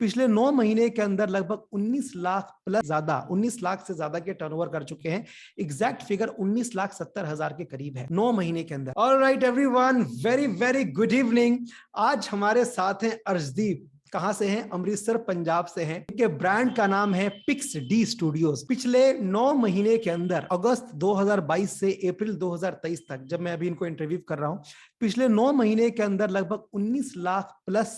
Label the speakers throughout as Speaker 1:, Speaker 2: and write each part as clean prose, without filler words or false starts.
Speaker 1: पिछले 9 महीने के अंदर लगभग 19 लाख से ज्यादा के टर्नओवर कर चुके हैं। एग्जैक्ट फिगर 19,70,000 के करीब है 9 महीने के अंदर। Alright everyone, very very good evening. आज हमारे साथ हैं अर्शदीप। कहां से हैं? अमृतसर पंजाब से हैं। इनके ब्रांड का नाम है पिक्स डी स्टूडियोज। पिछले 9 महीने के अंदर अगस्त 2022 से अप्रैल 2023 तक, जब मैं अभी इनको इंटरव्यू कर रहा हूं, पिछले 9 महीने के अंदर लगभग 19 लाख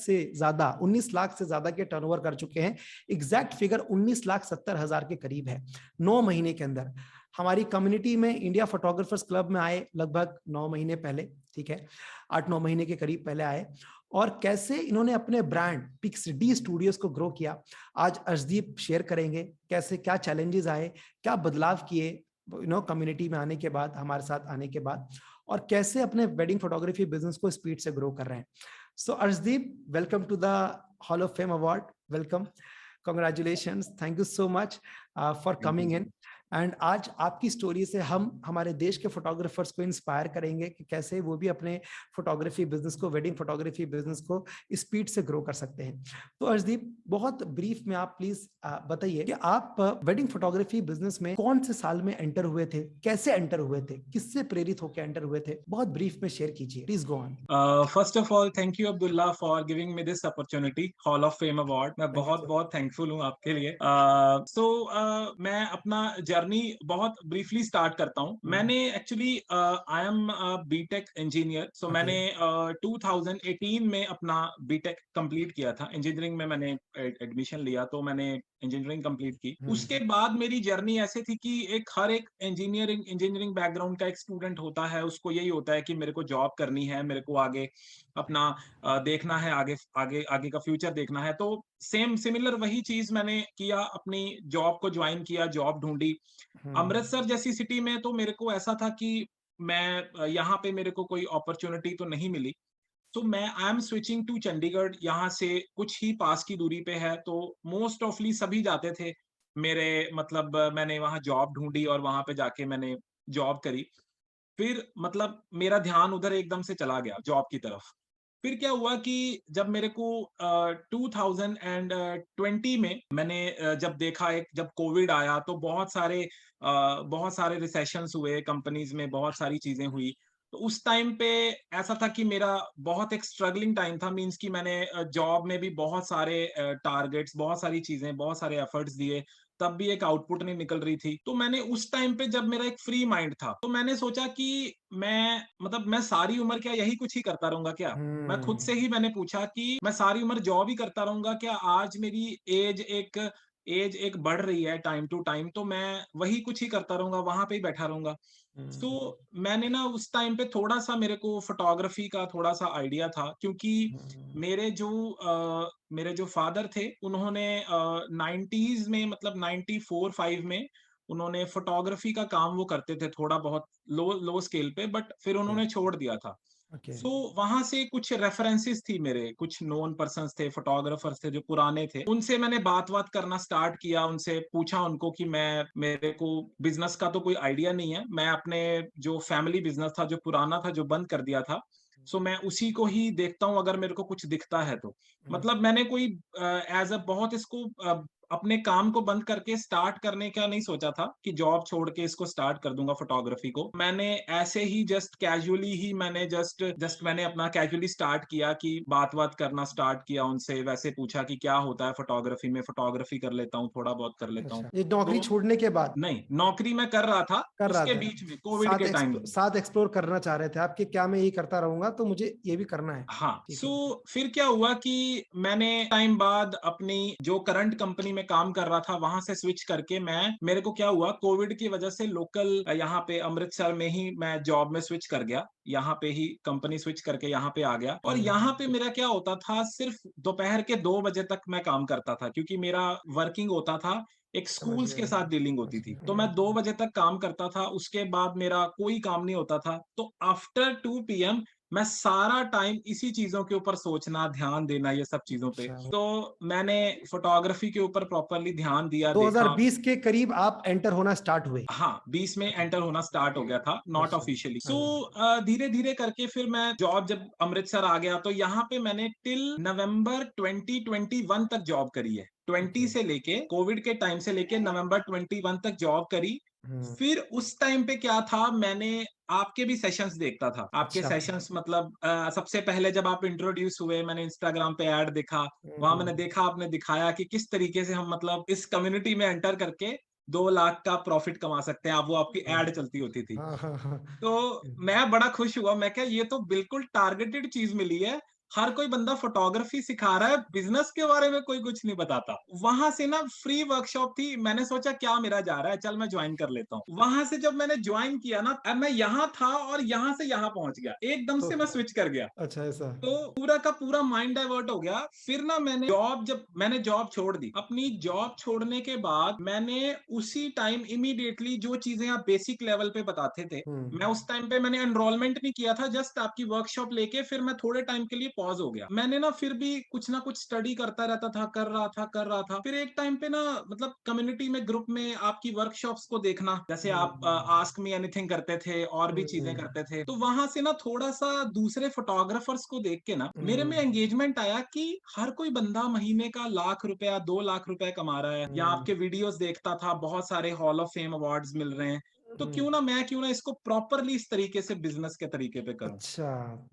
Speaker 1: से ज्यादा के टर्नओवर कर चुके हैं। एग्जैक्ट फिगर 19,70,000 के करीब है 9 महीने के अंदर। हमारी कम्युनिटी में इंडिया फोटोग्राफर्स क्लब में आए लगभग 9 महीने पहले, ठीक है, 8-9 महीने के करीब पहले आए। और कैसे इन्होंने अपने ब्रांड पिक्स डी स्टूडियोज को ग्रो किया, आज अर्शदीप शेयर करेंगे। कैसे क्या चैलेंजेस आए, क्या बदलाव किए कम्युनिटी में आने के बाद, हमारे साथ आने के बाद, और कैसे अपने वेडिंग फोटोग्राफी बिजनेस को स्पीड से ग्रो कर रहे हैं। So Arshdeep, welcome to the hall of fame award. Welcome, congratulations, thank you so much for coming in. And आज आपकी स्टोरी से हम हमारे देश के फोटोग्राफर्स को इंस्पायर करेंगे कि कैसे वो भी अपने फोटोग्राफी बिजनेस को, वेडिंग फोटोग्राफी बिजनेस को स्पीड से ग्रो कर सकते हैं। तो अर्शदीप, बहुत ब्रीफ में आप प्लीज बताइए कि आप वेडिंग फोटोग्राफी बिजनेस में कौन से साल में एंटर हुए थे, कैसे एंटर हुए थे, किससे प्रेरित होकर एंटर हुए थे? बहुत ब्रीफ में शेयर कीजिए, please go on.
Speaker 2: First of all thank you Abdullah for giving me this opportunity, hall of fame award. मैं बहुत बहुत थैंकफुल हूँ आपके लिए। मैं अपना जर्नी बहुत ब्रीफली स्टार्ट करता हूँ। मैंने actually I am BTech engineer. So मैंने 2018 में अपना बीटेक कंप्लीट किया था। इंजीनियरिंग में मैंने एडमिशन लिया, तो मैंने इंजीनियरिंग कंप्लीट की। उसके बाद मेरी जर्नी ऐसे थी कि हर एक इंजीनियरिंग बैकग्राउंड का एक स्टूडेंट होता है, उसको यही होता है कि मेरे को जॉब करनी है, मेरे को आगे अपना देखना है, आगे आगे आगे का फ्यूचर देखना है। तो सिमिलर वही चीज मैंने किया, अपनी जॉब को ज्वाइन किया, जॉब ढूंढी। अमृतसर जैसी सिटी में तो मेरे को ऐसा था कि मैं यहाँ पे मेरे को कोई अपॉर्चुनिटी तो नहीं मिली। तो मैं I am switching to Chandigarh, यहाँ से कुछ ही पास की दूरी पे है, तो मोस्ट ऑफली सभी जाते थे मेरे, मतलब मैंने वहाँ जॉब ढूंढी और वहां पे जाके मैंने जॉब करी। फिर मतलब मेरा ध्यान उधर एकदम से चला गया जॉब की तरफ। फिर क्या हुआ कि जब मेरे को 2020 में मैंने जब देखा, जब कोविड आया तो बहुत सारे रिसेशंस हुए कंपनीज में, बहुत सारी चीजें हुई। तो उस टाइम पे ऐसा था कि मेरा बहुत एक स्ट्रगलिंग टाइम था। मींस कि मैंने जॉब में भी बहुत सारे टारगेट्स, बहुत सारी चीजें, बहुत सारे एफर्ट्स दिए, तब भी एक आउटपुट नहीं निकल रही थी। तो मैंने उस टाइम पे, जब मेरा एक फ्री माइंड था, तो मैंने सोचा कि मैं सारी उम्र क्या यही कुछ ही करता रहूंगा क्या? मैं खुद से ही मैंने पूछा कि मैं सारी उम्र जॉब ही करता रहूंगा क्या? आज मेरी एज एक बढ़ रही है टाइम टू टाइम, तो मैं वही कुछ ही करता रहूंगा, वहां पे ही बैठा रहूंगा। तो मैंने ना उस टाइम पे थोड़ा सा, मेरे को फोटोग्राफी का थोड़ा सा आइडिया था, क्योंकि मेरे जो मेरे जो फादर थे, उन्होंने 90s में, मतलब 94-5 में उन्होंने फोटोग्राफी का काम वो करते थे, थोड़ा बहुत लो लो स्केल पे, बट फिर उन्होंने छोड़ दिया था। सो वहां से कुछ रेफरेंसेस थी मेरे, कुछ नोन पर्सन्स थे, फोटोग्राफर्स थे जो पुराने थे, उनसे मैंने बात करना स्टार्ट किया। उनसे पूछा उनको कि मेरे को बिजनेस का तो कोई आइडिया नहीं है, मैं अपने जो फैमिली बिजनेस था, जो पुराना था, जो बंद कर दिया था, सो मैं उसी को ही देखता हूँ, अगर मेरे को कुछ दिखता है तो। मतलब मैंने कोई एज अ बहुत इसको अपने काम को बंद करके स्टार्ट करने का नहीं सोचा था कि जॉब छोड़ के इसको स्टार्ट कर दूंगा फोटोग्राफी को। मैंने ऐसे ही जस्ट कैजुअली ही मैंने जस्ट मैंने अपना कैजुअली स्टार्ट किया कि बात करना स्टार्ट किया उनसे, वैसे पूछा कि क्या होता है फोटोग्राफी में, फोटोग्राफी कर लेता हूँ, थोड़ा बहुत कर लेता हूँ।
Speaker 1: ये नौकरी
Speaker 2: तो
Speaker 1: छोड़ने के बाद
Speaker 2: नहीं, नौकरी मैं कर रहा था,
Speaker 1: कर रहा
Speaker 2: उसके
Speaker 1: था,
Speaker 2: बीच में कोविड के टाइम।
Speaker 1: साथ एक्सप्लोर करना चाह रहे थे आपके, क्या मैं यही करता रहूंगा तो मुझे ये भी करना है।
Speaker 2: हाँ।
Speaker 1: ठीक
Speaker 2: सो
Speaker 1: है।
Speaker 2: फिर क्या हुआ कि मैंने टाइम बाद अपनी जो करंट कंपनी में काम कर रहा था, वहां से स्विच करके मेरे को क्या हुआ, कोविड की वजह से लोकल यहाँ पे अमृतसर में ही मैं जॉब में स्विच कर गया। यहाँ पे ही कंपनी स्विच करके यहाँ पे आ गया, और यहाँ पे मेरा क्या होता था, सिर्फ दोपहर के 2 बजे तक मैं काम करता था, क्योंकि मेरा वर्किंग होता था, एक
Speaker 1: समझ
Speaker 2: स्कूल्स के
Speaker 1: गया।
Speaker 2: साथ डीलिंग होती थी, तो मैं 2 बजे तक काम करता था, उसके बाद मेरा कोई काम नहीं होता था। तो आफ्टर 2 PM मैं सारा टाइम इसी चीजों के ऊपर सोचना, ध्यान देना, ये सब चीजों पे।
Speaker 1: अच्छा,
Speaker 2: तो मैंने फोटोग्राफी के ऊपर प्रॉपरली ध्यान दिया, देखा।
Speaker 1: 2020 के करीब आप एंटर होना स्टार्ट हुए।
Speaker 2: हाँ, 20 में एंटर होना स्टार्ट हो गया था, नॉट
Speaker 1: अच्छा,
Speaker 2: ऑफिशियली। सो
Speaker 1: अच्छा,
Speaker 2: धीरे धीरे करके फिर मैं जॉब, जब अमृतसर आ गया तो यहाँ पे मैंने टिल नवंबर 2021 तक जॉब करी है।
Speaker 1: ओके।
Speaker 2: 20 से लेके, कोविड के टाइम से लेके नवंबर 21 तक जॉब करी।
Speaker 1: हम्म।
Speaker 2: फिर उस टाइम पे क्या था, मैंने आपके भी सेशंस देखता था। आपके
Speaker 1: अच्छा।
Speaker 2: सेशंस मतलब सबसे पहले जब आप इंट्रोड्यूस हुए, मैंने इंस्टाग्राम पे ऐड देखा। वहां मैंने
Speaker 1: हम्म।
Speaker 2: देखा, आपने दिखाया कि किस तरीके से हम मतलब इस कम्युनिटी में एंटर करके 2 लाख का प्रॉफिट कमा सकते हैं। आप, वो आपकी
Speaker 1: हाँ,
Speaker 2: एड चलती होती थी।
Speaker 1: हाँ, हाँ, हाँ।
Speaker 2: तो मैं बड़ा खुश हुआ, मैं क्या, ये तो बिल्कुल टारगेटेड चीज मिली है। हर कोई बंदा फोटोग्राफी सिखा रहा है, बिजनेस के बारे में कोई कुछ नहीं बताता। वहां से ना फ्री वर्कशॉप थी, मैंने सोचा क्या मेरा जा रहा है, चल मैं ज्वाइन कर लेता हूँ। वहां से जब मैंने ज्वाइन किया ना, अब मैं यहाँ था और यहाँ से यहाँ पहुंच गया, एकदम
Speaker 1: तो
Speaker 2: से मैं स्विच कर गया।
Speaker 1: अच्छा, ऐसा।
Speaker 2: तो पूरा का पूरा माइंड डाइवर्ट हो गया। फिर ना मैंने जॉब छोड़ दी। अपनी जॉब छोड़ने के बाद मैंने उसी टाइम इमीडिएटली जो चीजें आप बेसिक लेवल पे बताते थे, मैं उस टाइम पे मैंने एनरोलमेंट नहीं किया था, जस्ट आपकी वर्कशॉप लेके फिर मैं थोड़े टाइम के लिए पॉज हो गया। मैंने ना फिर भी कुछ ना कुछ स्टडी करता रहता था, कर रहा था। फिर एक टाइम पे ना, मतलब कम्युनिटी में, ग्रुप में आपकी वर्कशॉप्स को देखना, जैसे आप आस्क मी एनीथिंग करते थे और भी चीजें करते थे, तो वहां से ना थोड़ा सा दूसरे फोटोग्राफर्स को देख के ना मेरे में एंगेजमेंट आया कि हर कोई बंदा महीने का लाख रुपया, 2 लाख रुपए कमा रहा है, या आपके वीडियोस देखता था, बहुत सारे हॉल ऑफ फेम अवार्ड्स मिल रहे हैं। तो क्यों ना इसको प्रॉपरली इस तरीके से बिजनेस के तरीके पे करूं।
Speaker 1: अच्छा,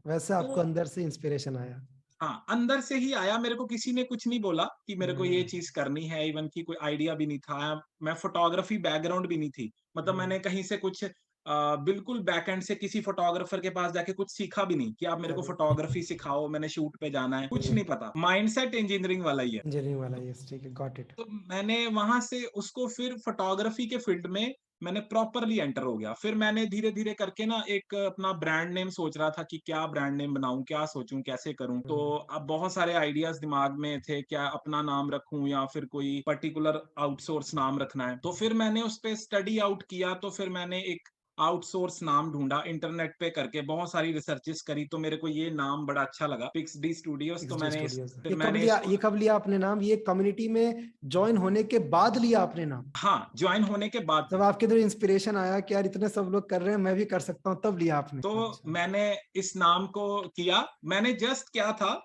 Speaker 1: वैसे
Speaker 2: तो
Speaker 1: आपको अंदर से इंस्पिरेशन आया।
Speaker 2: हाँ, अंदर से ही आया। मेरे को किसी ने कुछ नहीं बोला कि मेरे को ये
Speaker 1: हम्म।
Speaker 2: चीज करनी है, इवन की कोई आइडिया भी नहीं था। मैं फोटोग्राफी बैकग्राउंड भी नहीं थी, मतलब
Speaker 1: हम्म।
Speaker 2: मैंने कहीं से कुछ बिल्कुल बैकएंड से किसी फोटोग्राफर के पास जाके कुछ सीखा भी नहीं कि आप मेरे को
Speaker 1: अरे,
Speaker 2: फोटोग्राफी सिखाओ, मैंने शूट पे जाना है, कुछ नहीं पता। माइंडसेट इंजीनियरिंग वाला ही है।
Speaker 1: इंजीनियरिंग वाला, यस, ठीक है, गॉट इट।
Speaker 2: तो मैंने वहां से उसको, फिर फोटोग्राफी के फील्ड में मैंने प्रॉपरली एंटर हो गया। फिर मैंने धीरे धीरे करके ना एक अपना ब्रांड नेम सोच रहा था कि क्या ब्रांड नेम बनाऊं, क्या सोचूं, कैसे करूं। तो अब बहुत सारे आइडियाज दिमाग में थे, क्या अपना नाम रखूं या फिर कोई पर्टिकुलर आउटसोर्स नाम रखना है। तो फिर मैंने उस पे स्टडी आउट किया, तो फिर मैंने एक आउटसोर्स नाम ढूंढा इंटरनेट पे करके, बहुत सारी रिसर्चेस करी, तो मेरे को ये नाम बड़ा अच्छा लगा, पिक्स डी स्टूडियोज। तो
Speaker 1: XD स्टूडियोज,
Speaker 2: फिर मैंने इसको,
Speaker 1: ये कब लिया आपने नाम, ये कम्युनिटी में ज्वाइन होने के बाद लिया आपने नाम?
Speaker 2: हाँ, ज्वाइन होने के बाद।
Speaker 1: जब आपके अंदर इंस्पिरेशन आया कि यार इतने सब लोग कर रहे हैं, मैं भी कर सकता हूँ, तब लिया आपने?
Speaker 2: तो
Speaker 1: अच्छा।
Speaker 2: मैंने इस नाम को किया। मैंने जस्ट क्या था,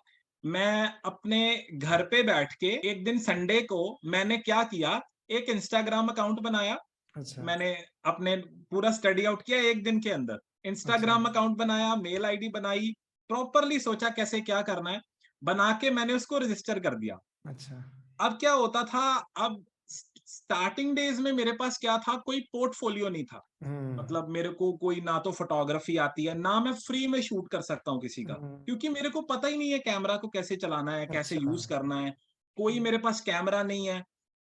Speaker 2: मैं अपने घर पे बैठ के एक दिन संडे को मैंने क्या किया, एक इंस्टाग्राम अकाउंट बनाया।
Speaker 1: अच्छा।
Speaker 2: मैंने अपने पूरा स्टडी आउट किया एक दिन के अंदर,
Speaker 1: अच्छा।
Speaker 2: इंस्टाग्राम अकाउंट बनाया, मेल आईडी बनाई, प्रॉपरली सोचा कैसे क्या करना है, बना के मैंने उसको रजिस्टर कर दिया।
Speaker 1: अच्छा।
Speaker 2: अब क्या होता था, अब स्टार्टिंग डेज में मेरे पास क्या था, कोई पोर्टफोलियो नहीं था।
Speaker 1: हम्म।
Speaker 2: मतलब मेरे को कोई, ना तो फोटोग्राफी आती है, ना मैं फ्री में शूट कर सकता हूँ किसी का,
Speaker 1: हम्म।
Speaker 2: क्योंकि मेरे को पता ही नहीं है कैमरा को कैसे चलाना है, कैसे
Speaker 1: अच्छा।
Speaker 2: यूज करना है। कोई मेरे पास कैमरा नहीं है।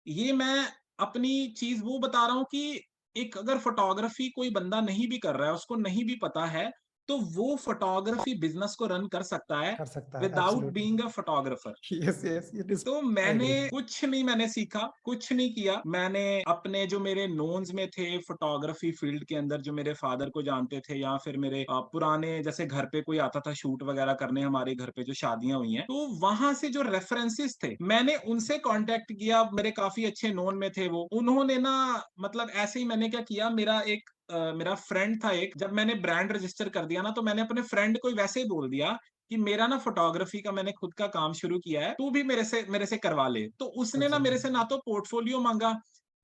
Speaker 2: ये मैं अपनी चीज वो बता रहा हूँ कि एक अगर फोटोग्राफी कोई बंदा नहीं भी कर रहा है, उसको नहीं भी पता है, तो वो फोटोग्राफी बिजनेस को रन कर सकता है
Speaker 1: कर सकता है,
Speaker 2: without
Speaker 1: absolutely.
Speaker 2: Being a photographer.
Speaker 1: Yes, yes, it is.
Speaker 2: तो
Speaker 1: आई
Speaker 2: मैंने
Speaker 1: एग्री।
Speaker 2: कुछ नहीं, मैंने सीखा, कुछ नहीं किया। मैंने अपने जो मेरे नोन्स में थे फोटोग्राफी फील्ड के अंदर, जो मेरे फादर को जानते थे, या फिर मेरे पुराने, जैसे घर पे कोई आता था शूट वगैरह करने, हमारे घर पे जो शादियां हुई हैं, तो वहां से जो रेफरेंसेस थे, मैंने उनसे कांटेक्ट किया। मेरे काफी अच्छे नोन में थे वो, उन्होंने ना, मतलब ऐसे ही मैंने क्या किया, मेरा फ्रेंड था एक, जब मैंने ब्रांड रजिस्टर कर दिया ना, तो मैंने अपने फ्रेंड को ही वैसे ही बोल दिया कि मेरा ना फोटोग्राफी का मैंने खुद का काम शुरू किया है, तू भी मेरे से करवा ले। तो उसने ना
Speaker 1: अच्छा।
Speaker 2: मेरे से ना तो पोर्टफोलियो मांगा,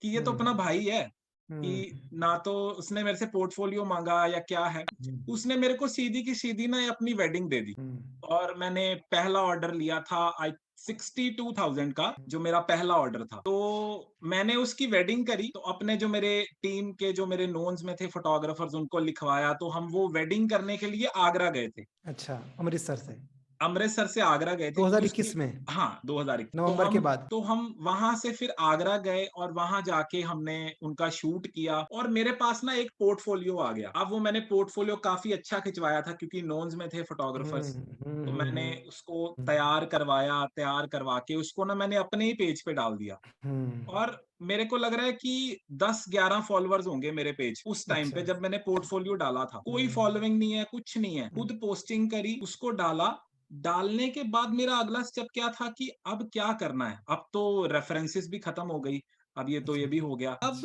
Speaker 2: कि ये तो अपना
Speaker 1: हम्म।
Speaker 2: भाई है,
Speaker 1: हम्म।
Speaker 2: कि ना तो उसने मेरे से पोर्टफोलियो मांगा या क्या है। उसने मेरे को सीधी की सीधी ना अपनी वेडिंग दे दी।
Speaker 1: हम्म।
Speaker 2: और मैंने पहला ऑर्डर लिया था, आई 62,000 का, जो मेरा पहला ऑर्डर था। तो मैंने उसकी वेडिंग करी, तो अपने जो मेरे टीम के, जो मेरे नोन्स में थे फोटोग्राफर्स, उनको लिखवाया, तो हम वो वेडिंग करने के लिए आगरा गए थे।
Speaker 1: अच्छा, अमृतसर से?
Speaker 2: अमृतसर से आगरा गए थे।
Speaker 1: 2021 में,
Speaker 2: हाँ, 2021।
Speaker 1: नवंबर के बाद।
Speaker 2: तो हम वहां से फिर आगरा गए और वहां जाके हमने उनका शूट किया और मेरे पास ना एक पोर्टफोलियो आ गया। अब वो मैंने पोर्टफोलियो काफी अच्छा खिंचवाया था क्योंकि नोन्स में थे फोटोग्राफर्स। तो मैंने उसको तैयार करवाया, तैयार करवा के उसको ना मैंने अपने ही पेज पे डाल दिया। और मेरे को लग रहा है कि 10-11 फॉलोअर्स होंगे मेरे पेज उस टाइम पे
Speaker 1: अच्छा।
Speaker 2: जब मैंने पोर्टफोलियो डाला था। कोई फॉलोइंग नहीं है, कुछ नहीं है, खुद पोस्टिंग करी, उसको डाला। डालने के बाद मेरा अगला स्टेप क्या था कि अब क्या करना है? अब तो रेफरेंसेस भी खत्म हो गई, अब ये तो
Speaker 1: अच्छा।
Speaker 2: ये भी हो गया। अब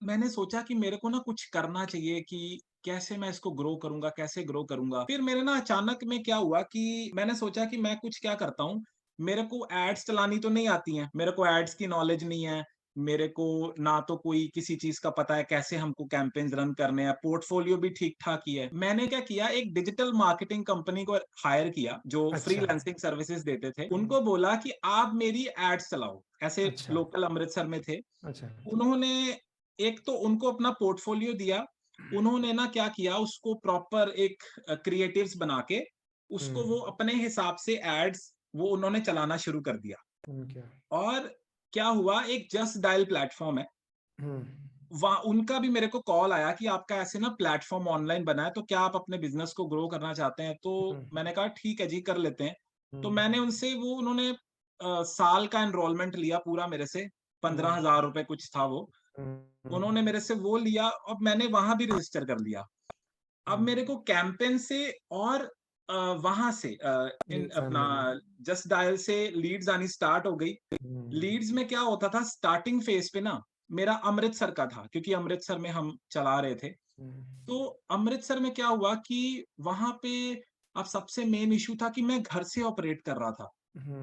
Speaker 2: मैंने सोचा कि मेरे को ना कुछ करना चाहिए कि कैसे मैं इसको ग्रो करूँगा, कैसे ग्रो करूँगा? फिर मेरे ना अचानक में क्या हुआ कि मैंने सोचा कि मैं कुछ क्या करता हूँ, मेरे को एड्स चलानी तो नहीं आती हैं, मेरे को एड्स की नॉलेज नहीं है, मेरे को ना तो कोई किसी चीज़ का पता है कैसे हमको कैंपेन्स रन करने हैं, पोर्टफोलियो भी ठीक-ठाक ही है। मैंने क्या किया, एक डिजिटल मार्केटिंग कंपनी को हायर किया जो
Speaker 1: अच्छा।
Speaker 2: फ्रीलांसिंग सर्विसेज देते थे। उनको बोला कि आप मेरी एड्स चलाओ, ऐसे
Speaker 1: अच्छा।
Speaker 2: लोकल अमृतसर में थे।
Speaker 1: अच्छा।
Speaker 2: उन्होंने एक तो उनको अपना पोर्टफोलियो दिया, उन्होंने ना क्या किया उसको प्रॉपर एक क्रिएटिव्स बना के, उसको वो अपने हिसाब से एड्स वो उन्होंने चलाना शुरू कर दिया।
Speaker 1: क्या?
Speaker 2: और क्या हुआ, एक जस्ट डायल प्लेटफ़ॉर्म है, वहाँ उनका भी मेरे को कॉल आया कि आपका ऐसे ना प्लेटफ़ॉर्म ऑनलाइन बना है, तो क्या आप अपने बिज़नेस को ग्रो करना चाहते हैं? तो मैंने कहा ठीक है जी, कर लेते हैं। तो मैंने उनसे वो उन्होंने साल का एनरोलमेंट लिया पूरा मेरे से, 15,000 रुपए कुछ था वो। उन्होंने मेरे से वो लिया और मैंने वहाँ भी रजिस्टर कर लिया। अब मेरे को कैंपेन से और अ, वहाँ से इन
Speaker 1: लीड्स आने
Speaker 2: अपना
Speaker 1: लगे।
Speaker 2: जस्ट डायल से लीड्स आनी स्टार्ट हो गई। लीड्स में क्या होता था स्टार्टिंग फेज़ पे ना, मेरा अमृतसर का था क्योंकि अमृतसर में हम चला रहे थे। तो अमृतसर में क्या हुआ कि वहाँ पे अब सबसे मेन इश्यू था कि मैं घर से ऑपरेट कर रहा था।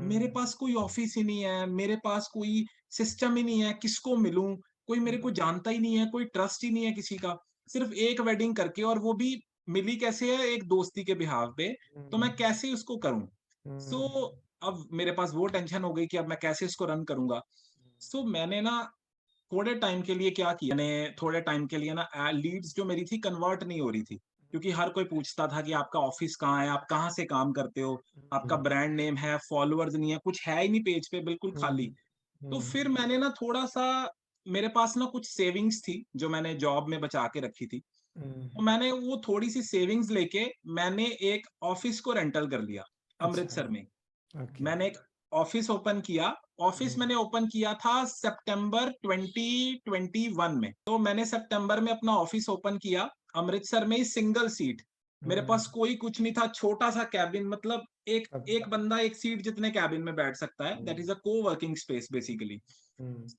Speaker 2: मेरे पास कोई ऑफ़िस ही नहीं है, मेरे पास कोई सिस्टम ही नहीं है, किसको मिलूँ? कोई मेरे को जानता ही नहीं है, कोई ट्रस्ट ही नहीं है किसी का। सिर्फ़ एक वेडिंग करके और वो भी मिली कैसे है एक दोस्ती के बिहाफ़ पे, तो मैं कैसे उसको करूँ? सो अब मेरे पास वो टेंशन हो गई कि अब मैं कैसे इसको रन करूँगा? सो मैंने ना थोड़े टाइम के लिए क्या किया, मैंने थोड़े टाइम के लिए ना लीड्स जो मेरी थी कन्वर्ट नहीं हो रही थी। क्योंकि हर कोई पूछता था कि आपका ऑफ़िस कहाँ है? आप कहाँ से काम करते हो? आपका ब्रांड नेम है, फॉलोअर्स नहीं है, कुछ है ही नहीं पेज पे, बिल्कुल खाली। तो फिर मैंने ना थोड़ा-सा मेरे पास ना कुछ सेविंग्स थी, जो मैंने जॉब में बचा के रखी थी। तो मैंने वो थोड़ी-सी सेविंग्स लेके मैंने एक ऑफ़िस को रेंटल कर लिया,
Speaker 1: अच्छा।
Speaker 2: अमृतसर में।
Speaker 1: ओके।
Speaker 2: मैंने एक ऑफ़िस ओपन किया। ऑफ़िस मैंने ओपन किया था सितंबर 2021 में। तो मैंने सितंबर में अपना ऑफ़िस ओपन किया, अमृतसर में ही सिंगल सीट। मेरे पास कोई कुछ नहीं था, छोटा-सा केबिन, मतलब एक
Speaker 1: अब
Speaker 2: एक बंदा एक सीट जितने केबिन में बैठ सकता है। That is a co-working space basically.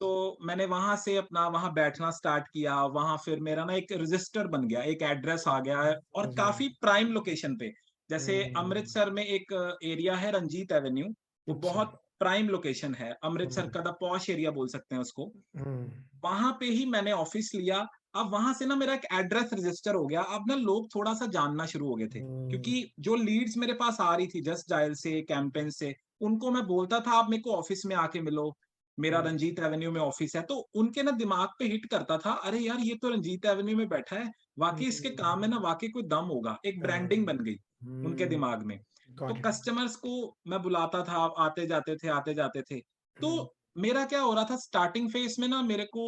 Speaker 2: तो मैंने वहाँ से अपना वहाँ बैठना स्टार्ट किया, वहाँ फिर मेरा ना एक रजिस्टर बन गया, एक एड्रेस आ गया है और
Speaker 1: समझ गया।
Speaker 2: काफ़ी प्राइम लोकेशन पे। जैसे
Speaker 1: हुँ।
Speaker 2: अमृतसर में एक एरिया है रंजीत एवेन्यू, वो
Speaker 1: अच्छा।
Speaker 2: बहुत प्राइम लोकेशन है, अमृतसर
Speaker 1: हुँ।
Speaker 2: का द पॉश एरिया बोल सकते हैं उसको।
Speaker 1: हुँ।
Speaker 2: वहाँ पे ही मैंने ऑफ़िस लिया। अब वहाँ से ना मेरा एक एड्रेस रजिस्टर हो गया। अब ना लोग थोड़ा-सा जानना शुरू हो गए थे,
Speaker 1: हुँ।
Speaker 2: क्योंकि जो लीड्स मेरे पास आ रही थी जस्ट डायल से, कैंपेन से, उनको मैं बोलता था आप मेरे को ऑफ़िस में आके मिलो, मेरा
Speaker 1: हुँ।
Speaker 2: रंजीत एवेन्यू में ऑफ़िस है। तो उनके ना दिमाग पे हिट करता था, अरे यार ये तो रंजीत एवेन्यू में बैठा है, वाक़ई इसके काम में ना वाक़ई कोई दम होगा। एक ब्रांडिंग बन गई उनके
Speaker 1: हुँ।
Speaker 2: दिमाग में। तो
Speaker 1: गॉट इट।
Speaker 2: कस्टमर्स को मैं बुलाता था, आते-जाते थे, आते-जाते थे। तो मेरा क्या हो रहा था स्टार्टिंग फेज़ में ना मेरे को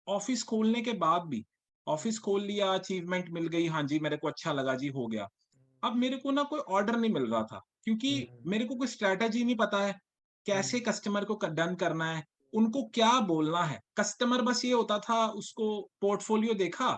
Speaker 2: ऑफ़िस खोलने के बाद भी, ऑफ़िस खोल लिया, अचीवमेंट मिल गई, हाँ जी, मेरे को अच्छा लगा जी, हो गया। अब मेरे को ना कोई ऑर्डर नहीं मिल रहा था, क्योंकि मेरे को कोई स्ट्रैटेजी नहीं पता है, कैसे कस्टमर को क डन करना है, उनको क्या बोलना है। कस्टमर बस ये होता था, उसको पोर्टफ़ोलियो देखा,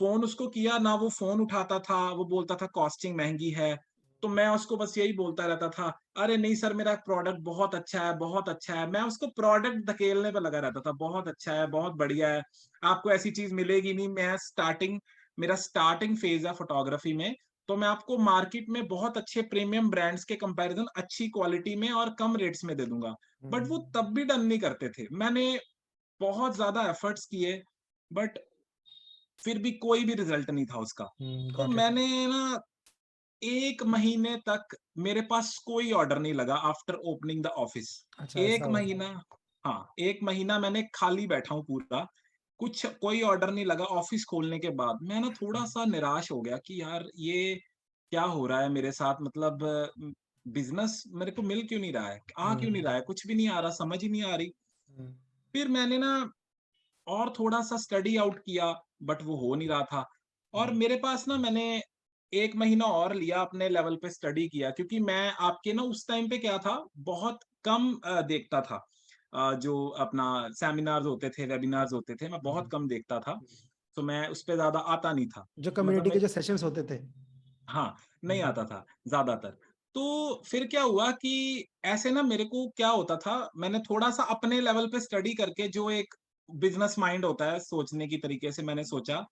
Speaker 2: फ़ोन उसको किया, ना वो फ़ोन उठाता था, वो बोलता था कॉस्टिंग महँगी है, तो मैं उसको बस यही बोलता रहता था, "अरे नहीं सर, मेरा प्रोडक्ट बहुत अच्छा है, बहुत अच्छा है।" मैं उसको प्रोडक्ट धकेलने पे लगा रहता था, "बहुत अच्छा है, बहुत बढ़िया है, आपको ऐसी चीज़ मिलेगी नहीं।" मेरा स्टार्टिंग फ़ेज़ है फ़ोटोग्राफ़ी में, तो मैं आपको मार्केट में बहुत अच्छे प्रीमियम ब्रांड्स के कंपैरिज़न अच्छी क्वालिटी में और कम रेट्स में दे दूँगा। बट वो तब भी डन नहीं करते थे। मैंने बहुत ज़्यादा एफर्ट्स किए, बट फिर भी कोई भी रिज़ल्ट नहीं था उसका। तो
Speaker 1: गॉट इट।
Speaker 2: मैंने ना 1 महीने तक मेरे पास कोई ऑर्डर नहीं लगा आफ्टर ओपनिंग द ऑफिस।
Speaker 1: अच्छा, ऐसा
Speaker 2: 1
Speaker 1: हुआ था।
Speaker 2: महीना, हाँ, 1 महीना मैंने खाली बैठा हूँ पूरा। कुछ कोई ऑर्डर नहीं लगा ऑफिस खोलने के बाद। मैं ना थोड़ा-सा निराश हो गया कि यार ये क्या हो रहा है मेरे साथ, मतलब बिजनेस मेरे को मिल क्यों नहीं रहा है, आ क्यों नहीं रहा है, कुछ भी नहीं आ रहा, समझ ही नहीं आ रही।
Speaker 1: हम्म,
Speaker 2: फिर मैंने ना और थोड़ा सा स्टडी आउट किया, बट वो हो नहीं रहा था। और
Speaker 1: हम्म,
Speaker 2: मेरे पास ना मैंने 1 महीना और लिया, अपने लेवल पे स्टडी किया, क्योंकि मैं आपके ना उस टाइम पे क्या था, बहुत कम देखता था। जो अपना सेमिनार्स होते थे, वेबिनार्स होते थे, मैं बहुत
Speaker 1: हम्म,
Speaker 2: कम देखता था। तो मैं उस पे ज्यादा आता नहीं था।
Speaker 1: जो
Speaker 2: मतलब
Speaker 1: कम्युनिटी के
Speaker 2: मैं,
Speaker 1: जो सेशंस होते थे।
Speaker 2: हाँ, नहीं
Speaker 1: हम्म,
Speaker 2: आता था ज़्यादातर। तो फिर क्या हुआ कि ऐसे ना मेरे को क्या होता था, मैंने थोड़ा-सा अपने लेवल पे स्टडी करके, जो एक बिज़नेस माइंड होता है, सोचने की तरीके से मैंने सोचा।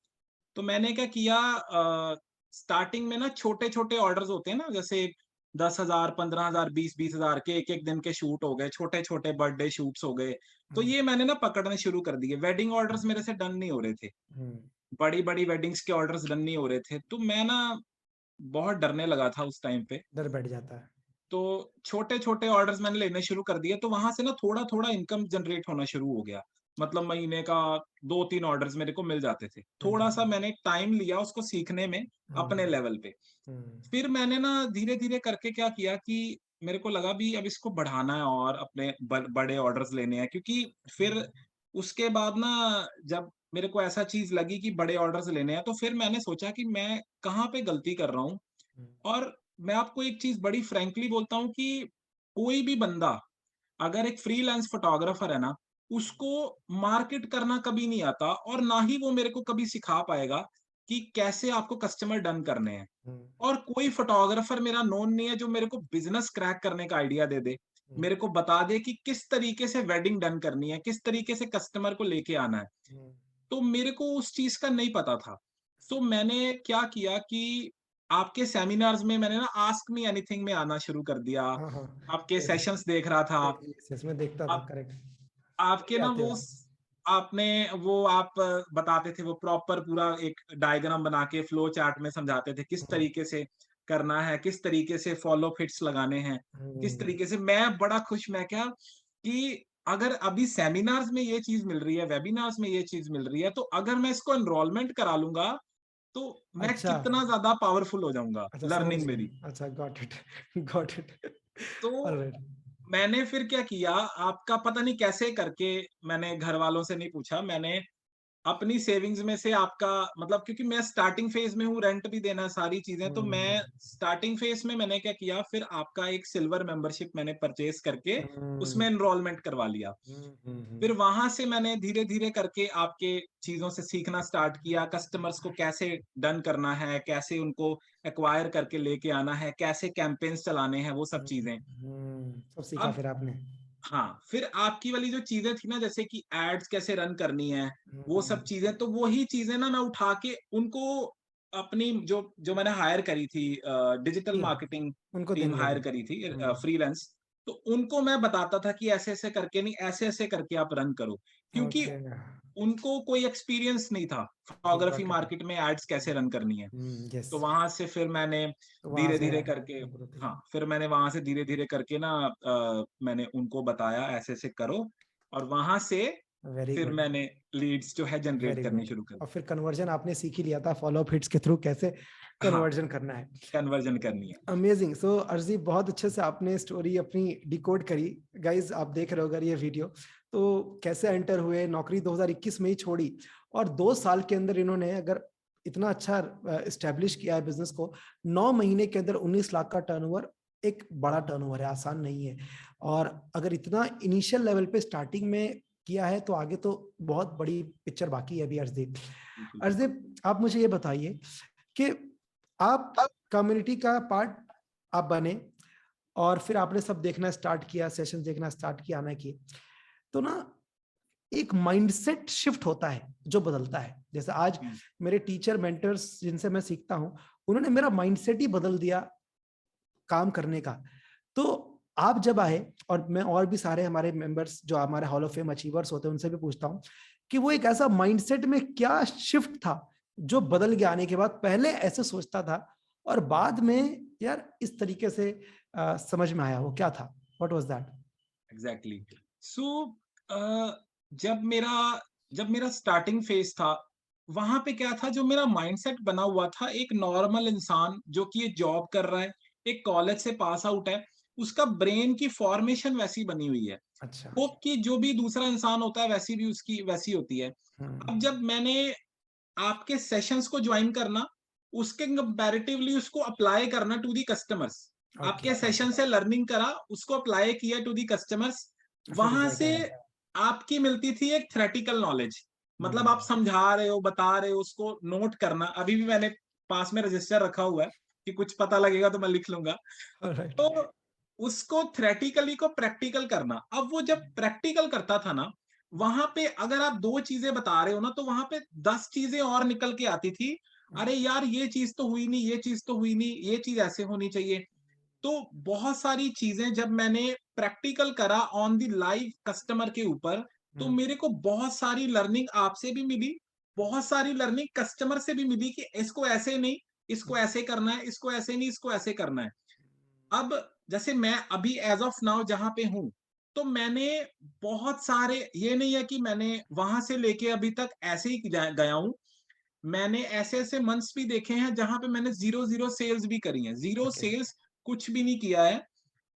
Speaker 2: तो मैंने क्या किया, स्टार्टिंग में ना छोटे-छोटे ऑर्डर्स होते हैं ना, जैसे 10,000, 15,000, 20-20,000 के एक-एक दिन के शूट हो गए, छोटे-छोटे बर्थडे शूट्स हो गए। तो
Speaker 1: हम्म,
Speaker 2: ये मैंने ना पकड़ने शुरू कर दिए। वेडिंग ऑर्डर्स मेरे से डन नहीं हो रहे थे।
Speaker 1: हम्म,
Speaker 2: बड़ी-बड़ी वेडिंग्स के ऑर्डर्स डन नहीं हो रहे थे। तो मैं ना बहुत डरने लगा था उस टाइम पे।
Speaker 1: डर बैठ जाता है।
Speaker 2: तो छोटे-छोटे ऑर्डर्स मैंने लेने शुरू कर दिए, तो वहाँ से ना थोड़ा-थोड़ा इनकम जनरेट होना शुरू हो गया। मतलब महीने का 2-3 ऑर्डर्स मेरे को मिल जाते थे। थोड़ा-सा
Speaker 1: हम्म,
Speaker 2: मैंने टाइम लिया उसको सीखने में, अपने
Speaker 1: हम्म,
Speaker 2: लेवल पे।
Speaker 1: हम्म,
Speaker 2: फिर मैंने ना धीरे-धीरे करके क्या किया कि मेरे को लगा भी अब इसको बढ़ाना है और अपने बड़े ऑर्डर्स लेने हैं, क्योंकि फिर उसके बाद ना जब मेरे को ऐसा चीज़ लगी कि बड़े ऑर्डर्स लेने हैं, तो फिर मैंने सोचा कि मैं कहाँ पे गलती कर रहा हूँ।
Speaker 1: हम्म,
Speaker 2: और मैं आपको एक चीज़ बड़ी फ्रैंकली बोलता हूँ कि कोई भी बंदा अगर एक फ्रीलांस फोटोग्राफर है ना, उसको मार्केट करना कभी नहीं आता, और ना ही वो मेरे को कभी सिखा पाएगा कि कैसे आपको कस्टमर डन करने हैं।
Speaker 1: हम्म,
Speaker 2: और कोई फोटोग्राफर मेरा नोन नहीं है जो मेरे को बिज़नेस क्रैक करने का आइडिया दे दे।
Speaker 1: हम्म,
Speaker 2: मेरे को बता दे कि किस तरीके से वेडिंग डन करनी है, किस तरीके से कस्टमर को लेके आना है।
Speaker 1: हम्म,
Speaker 2: तो मेरे को उस चीज़ का नहीं पता था। तो मैंने क्या किया कि आपके सेमिनार्स में मैंने ना आस्क मी एनीथिंग में आना शुरू कर दिया।
Speaker 1: हाँ, हाँ।
Speaker 2: आपके
Speaker 1: यस,
Speaker 2: सेशंस देख रहा था।
Speaker 1: यस, यस, मैं देखता था,
Speaker 2: आप
Speaker 1: करेक्ट।
Speaker 2: आपके
Speaker 1: भी
Speaker 2: ना
Speaker 1: आते हो
Speaker 2: वो
Speaker 1: आप।
Speaker 2: आपने वो आप बताते थे, वो प्रॉपर पूरा एक डायग्राम बना के फ्लो चार्ट में समझाते थे, किस
Speaker 1: हम्म,
Speaker 2: तरीके से करना है, किस तरीके से फॉलो फिट्स लगाने हैं, किस
Speaker 1: हम्म,
Speaker 2: तरीके से। मैं बड़ा खुश, मैं क्या कि अगर अभी सेमिनार्स में ये चीज़ मिल रही है, वेबिनार्स में ये चीज़ मिल रही है, तो अगर मैं इसको एनरोलमेंट करा लूँगा, तो मैं
Speaker 1: अच्छा,
Speaker 2: कितना ज़्यादा पावरफुल हो जाऊँगा,
Speaker 1: अच्छा, समझ
Speaker 2: लर्निंग मेरी।
Speaker 1: गया। अच्छा, गॉट इट। Got it.
Speaker 2: तो
Speaker 1: ऑलराइट।
Speaker 2: मैंने फिर क्या किया, आपका पता नहीं कैसे करके, मैंने घर वालों से नहीं पूछा, मैंने अपनी सेविंग्स में से आपका, मतलब क्योंकि मैं स्टार्टिंग फेज़ में हूँ, रेंट भी देना है, सारी चीज़ें, तो
Speaker 1: हम्म,
Speaker 2: मैं स्टार्टिंग फेज़ में मैंने क्या किया, फिर आपका एक सिल्वर मेंबरशिप मैंने परचेज़ करके
Speaker 1: हम्म,
Speaker 2: उसमें एनरोलमेंट करवा लिया।
Speaker 1: हम्म, हम्म,
Speaker 2: फिर वहाँ से मैंने धीरे-धीरे करके आपके चीज़ों से सीखना स्टार्ट किया, कस्टमर्स को कैसे डन करना है, कैसे उनको एक्वायर करके लेके आना है, कैसे कैम्पेन्स चलाने हैं, वो सब चीज़ें।
Speaker 1: सब सीखा
Speaker 2: अब
Speaker 1: फिर आपने।
Speaker 2: हाँ, फिर आपकी वाली जो चीज़ें थी ना, जैसे कि एड्स कैसे रन करनी है, वो
Speaker 1: हम्म,
Speaker 2: सब चीज़ें, तो वही चीज़ें ना मैं उठा के उनको, अपनी जो जो मैंने हायर करी थी, डिजिटल
Speaker 1: टीम,
Speaker 2: मार्केटिंग
Speaker 1: उनको
Speaker 2: टीम
Speaker 1: देने
Speaker 2: हायर
Speaker 1: लगे।
Speaker 2: करी थी,
Speaker 1: हम्म,
Speaker 2: फ्रीलांस, तो उनको मैं बताता था कि ऐसे-ऐसे करके नहीं, ऐसे-ऐसे करके आप रन करो। क्योंकि
Speaker 1: ओके,
Speaker 2: उनको कोई एक्सपीरियंस नहीं था, फोटोग्राफी
Speaker 1: गॉट इट।
Speaker 2: मार्केट में एड्स कैसे रन करनी है।
Speaker 1: यस।
Speaker 2: तो वहाँ से फिर मैंने
Speaker 1: तो वहां से
Speaker 2: धीरे-धीरे करके,
Speaker 1: ग्रोथ हुई।
Speaker 2: हाँ, फिर मैंने वहाँ से धीरे-धीरे करके ना मैंने उनको बताया ऐसे-ऐसे करो, और वहाँ से
Speaker 1: वेरी
Speaker 2: फिर
Speaker 1: गुड।
Speaker 2: मैंने लीड्स जो है जनरेट
Speaker 1: वेरी
Speaker 2: करनी
Speaker 1: गुड।
Speaker 2: शुरू कर दी।
Speaker 1: और फिर कन्वर्जन आपने सीख ही लिया था, फॉलो अप हिट्स के थ्रू कैसे
Speaker 2: हाँ,
Speaker 1: कन्वर्जन करना है।
Speaker 2: कन्वर्जन करनी है।
Speaker 1: अमेजिंग। सो अर्जी, बहुत अच्छे से आपने स्टोरी अपनी डिकोड करी। गाइज आप देख रहे हो अगर ये वीडियो, तो कैसे एंटर हुए, नौकरी 2021 में ही छोड़ी, और 2 साल के अंदर इन्होंने अगर इतना अच्छा इस्टेब्लिश किया है बिजनेस को, 9 महीने के अंदर 19 लाख का टर्नओवर, एक बड़ा टर्नओवर है, आसान नहीं है। और अगर इतना इनिशियल लेवल पे स्टार्टिंग में किया है, तो आगे तो बहुत बड़ी पिक्चर बाकी है अभी। अर्जदीप,
Speaker 2: बिल्कुल, बिल्कुल।
Speaker 1: अर्जदीप, आप मुझे ये बताइए कि आप कम्युनिटी का पार्ट आप बने, और फिर आपने सब देखना स्टार्ट किया, सेशन देखना स्टार्ट किया, आना किए, तो ना एक माइंडसेट शिफ्ट होता है जो बदलता है। जैसे आज
Speaker 2: हुँ,
Speaker 1: मेरे टीचर मेंटर्स जिनसे मैं सीखता हूं, उन्होंने मेरा माइंडसेट ही बदल दिया काम करने का। तो आप जब आए, और मैं और भी सारे हमारे मेंबर्स जो हमारे हॉल ऑफ फेम अचीवर्स होते हैं उनसे भी पूछता हूं कि वो एक ऐसा माइंडसेट में क्या शिफ्ट था जो बदल गया आने के बाद। पहले ऐसे सोचता था और बाद में यार इस तरीके से समझ में आया, वो क्या था, व्हाट वाज दैट?
Speaker 2: एग्ज़ैक्टली। सो अ, जब मेरा जब मेरा स्टार्टिंग फेज़ था, वहाँ पे क्या था, जो मेरा माइंडसेट बना हुआ था, एक नॉर्मल इंसान जो कि ये जॉब कर रहा है, एक कॉलेज से पास आउट है, उसका ब्रेन की फॉर्मेशन वैसी बनी हुई है।
Speaker 1: अच्छा।
Speaker 2: होप कि जो भी दूसरा इंसान होता है वैसी भी उसकी वैसी होती है। अब
Speaker 1: हम्म।
Speaker 2: जब मैंने आपके सेशंस को ज्वाइन करना, उसके कंपैरेटिवली उसको अप्लाई करना टू दी कस्टमर्स,
Speaker 1: ओके।
Speaker 2: आपके सेशन से लर्निंग करा, उसको अप्लाई किया टू दी कस्टमर्स,
Speaker 1: फिर
Speaker 2: वहां
Speaker 1: रिजल्ट
Speaker 2: से
Speaker 1: आया।
Speaker 2: आपकी मिलती थी एक थ्योरेटिकल नॉलेज, मतलब आप
Speaker 1: हम्म।
Speaker 2: समझा रहे हो, बता रहे हो, उसको नोट करना। अभी भी मैंने पास में रजिस्टर रखा हुआ है कि कुछ पता लगेगा तो मैं लिख लूंगा।
Speaker 1: राइट।
Speaker 2: तो उसको थ्योरेटिकली को प्रैक्टिकल करना। अब वो जब प्रैक्टिकल करता था ना, वहां पे अगर आप 2 चीजें बता रहे हो ना, तो वहां पे 10 चीजें और निकल के आती थी। अरे यार, ये चीज तो हुई नहीं, ये चीज तो हुई नहीं, ये चीज ऐसे होनी चाहिए। तो बहुत सारी चीजें जब मैंने प्रैक्टिकल करा ऑन द लाइव कस्टमर के ऊपर, तो मेरे को बहुत सारी लर्निंग आपसे भी मिली, बहुत सारी लर्निंग कस्टमर से भी मिली कि इसको ऐसे नहीं, इसको ऐसे करना है, इसको ऐसे नहीं, इसको ऐसे करना है। अब जैसे मैं अभी एज ऑफ नाउ जहां पे हूं, तो मैंने बहुत सारे, ये नहीं है कि मैंने वहां से लेके अभी तक ऐसे ही गया हूं। मैंने ऐसे ऐसे मंथ्स भी देखे हैं जहां पे मैंने जीरो जीरो सेल्स भी करी हैं, जीरो
Speaker 1: ओके।
Speaker 2: सेल्स, कुछ भी नहीं किया है,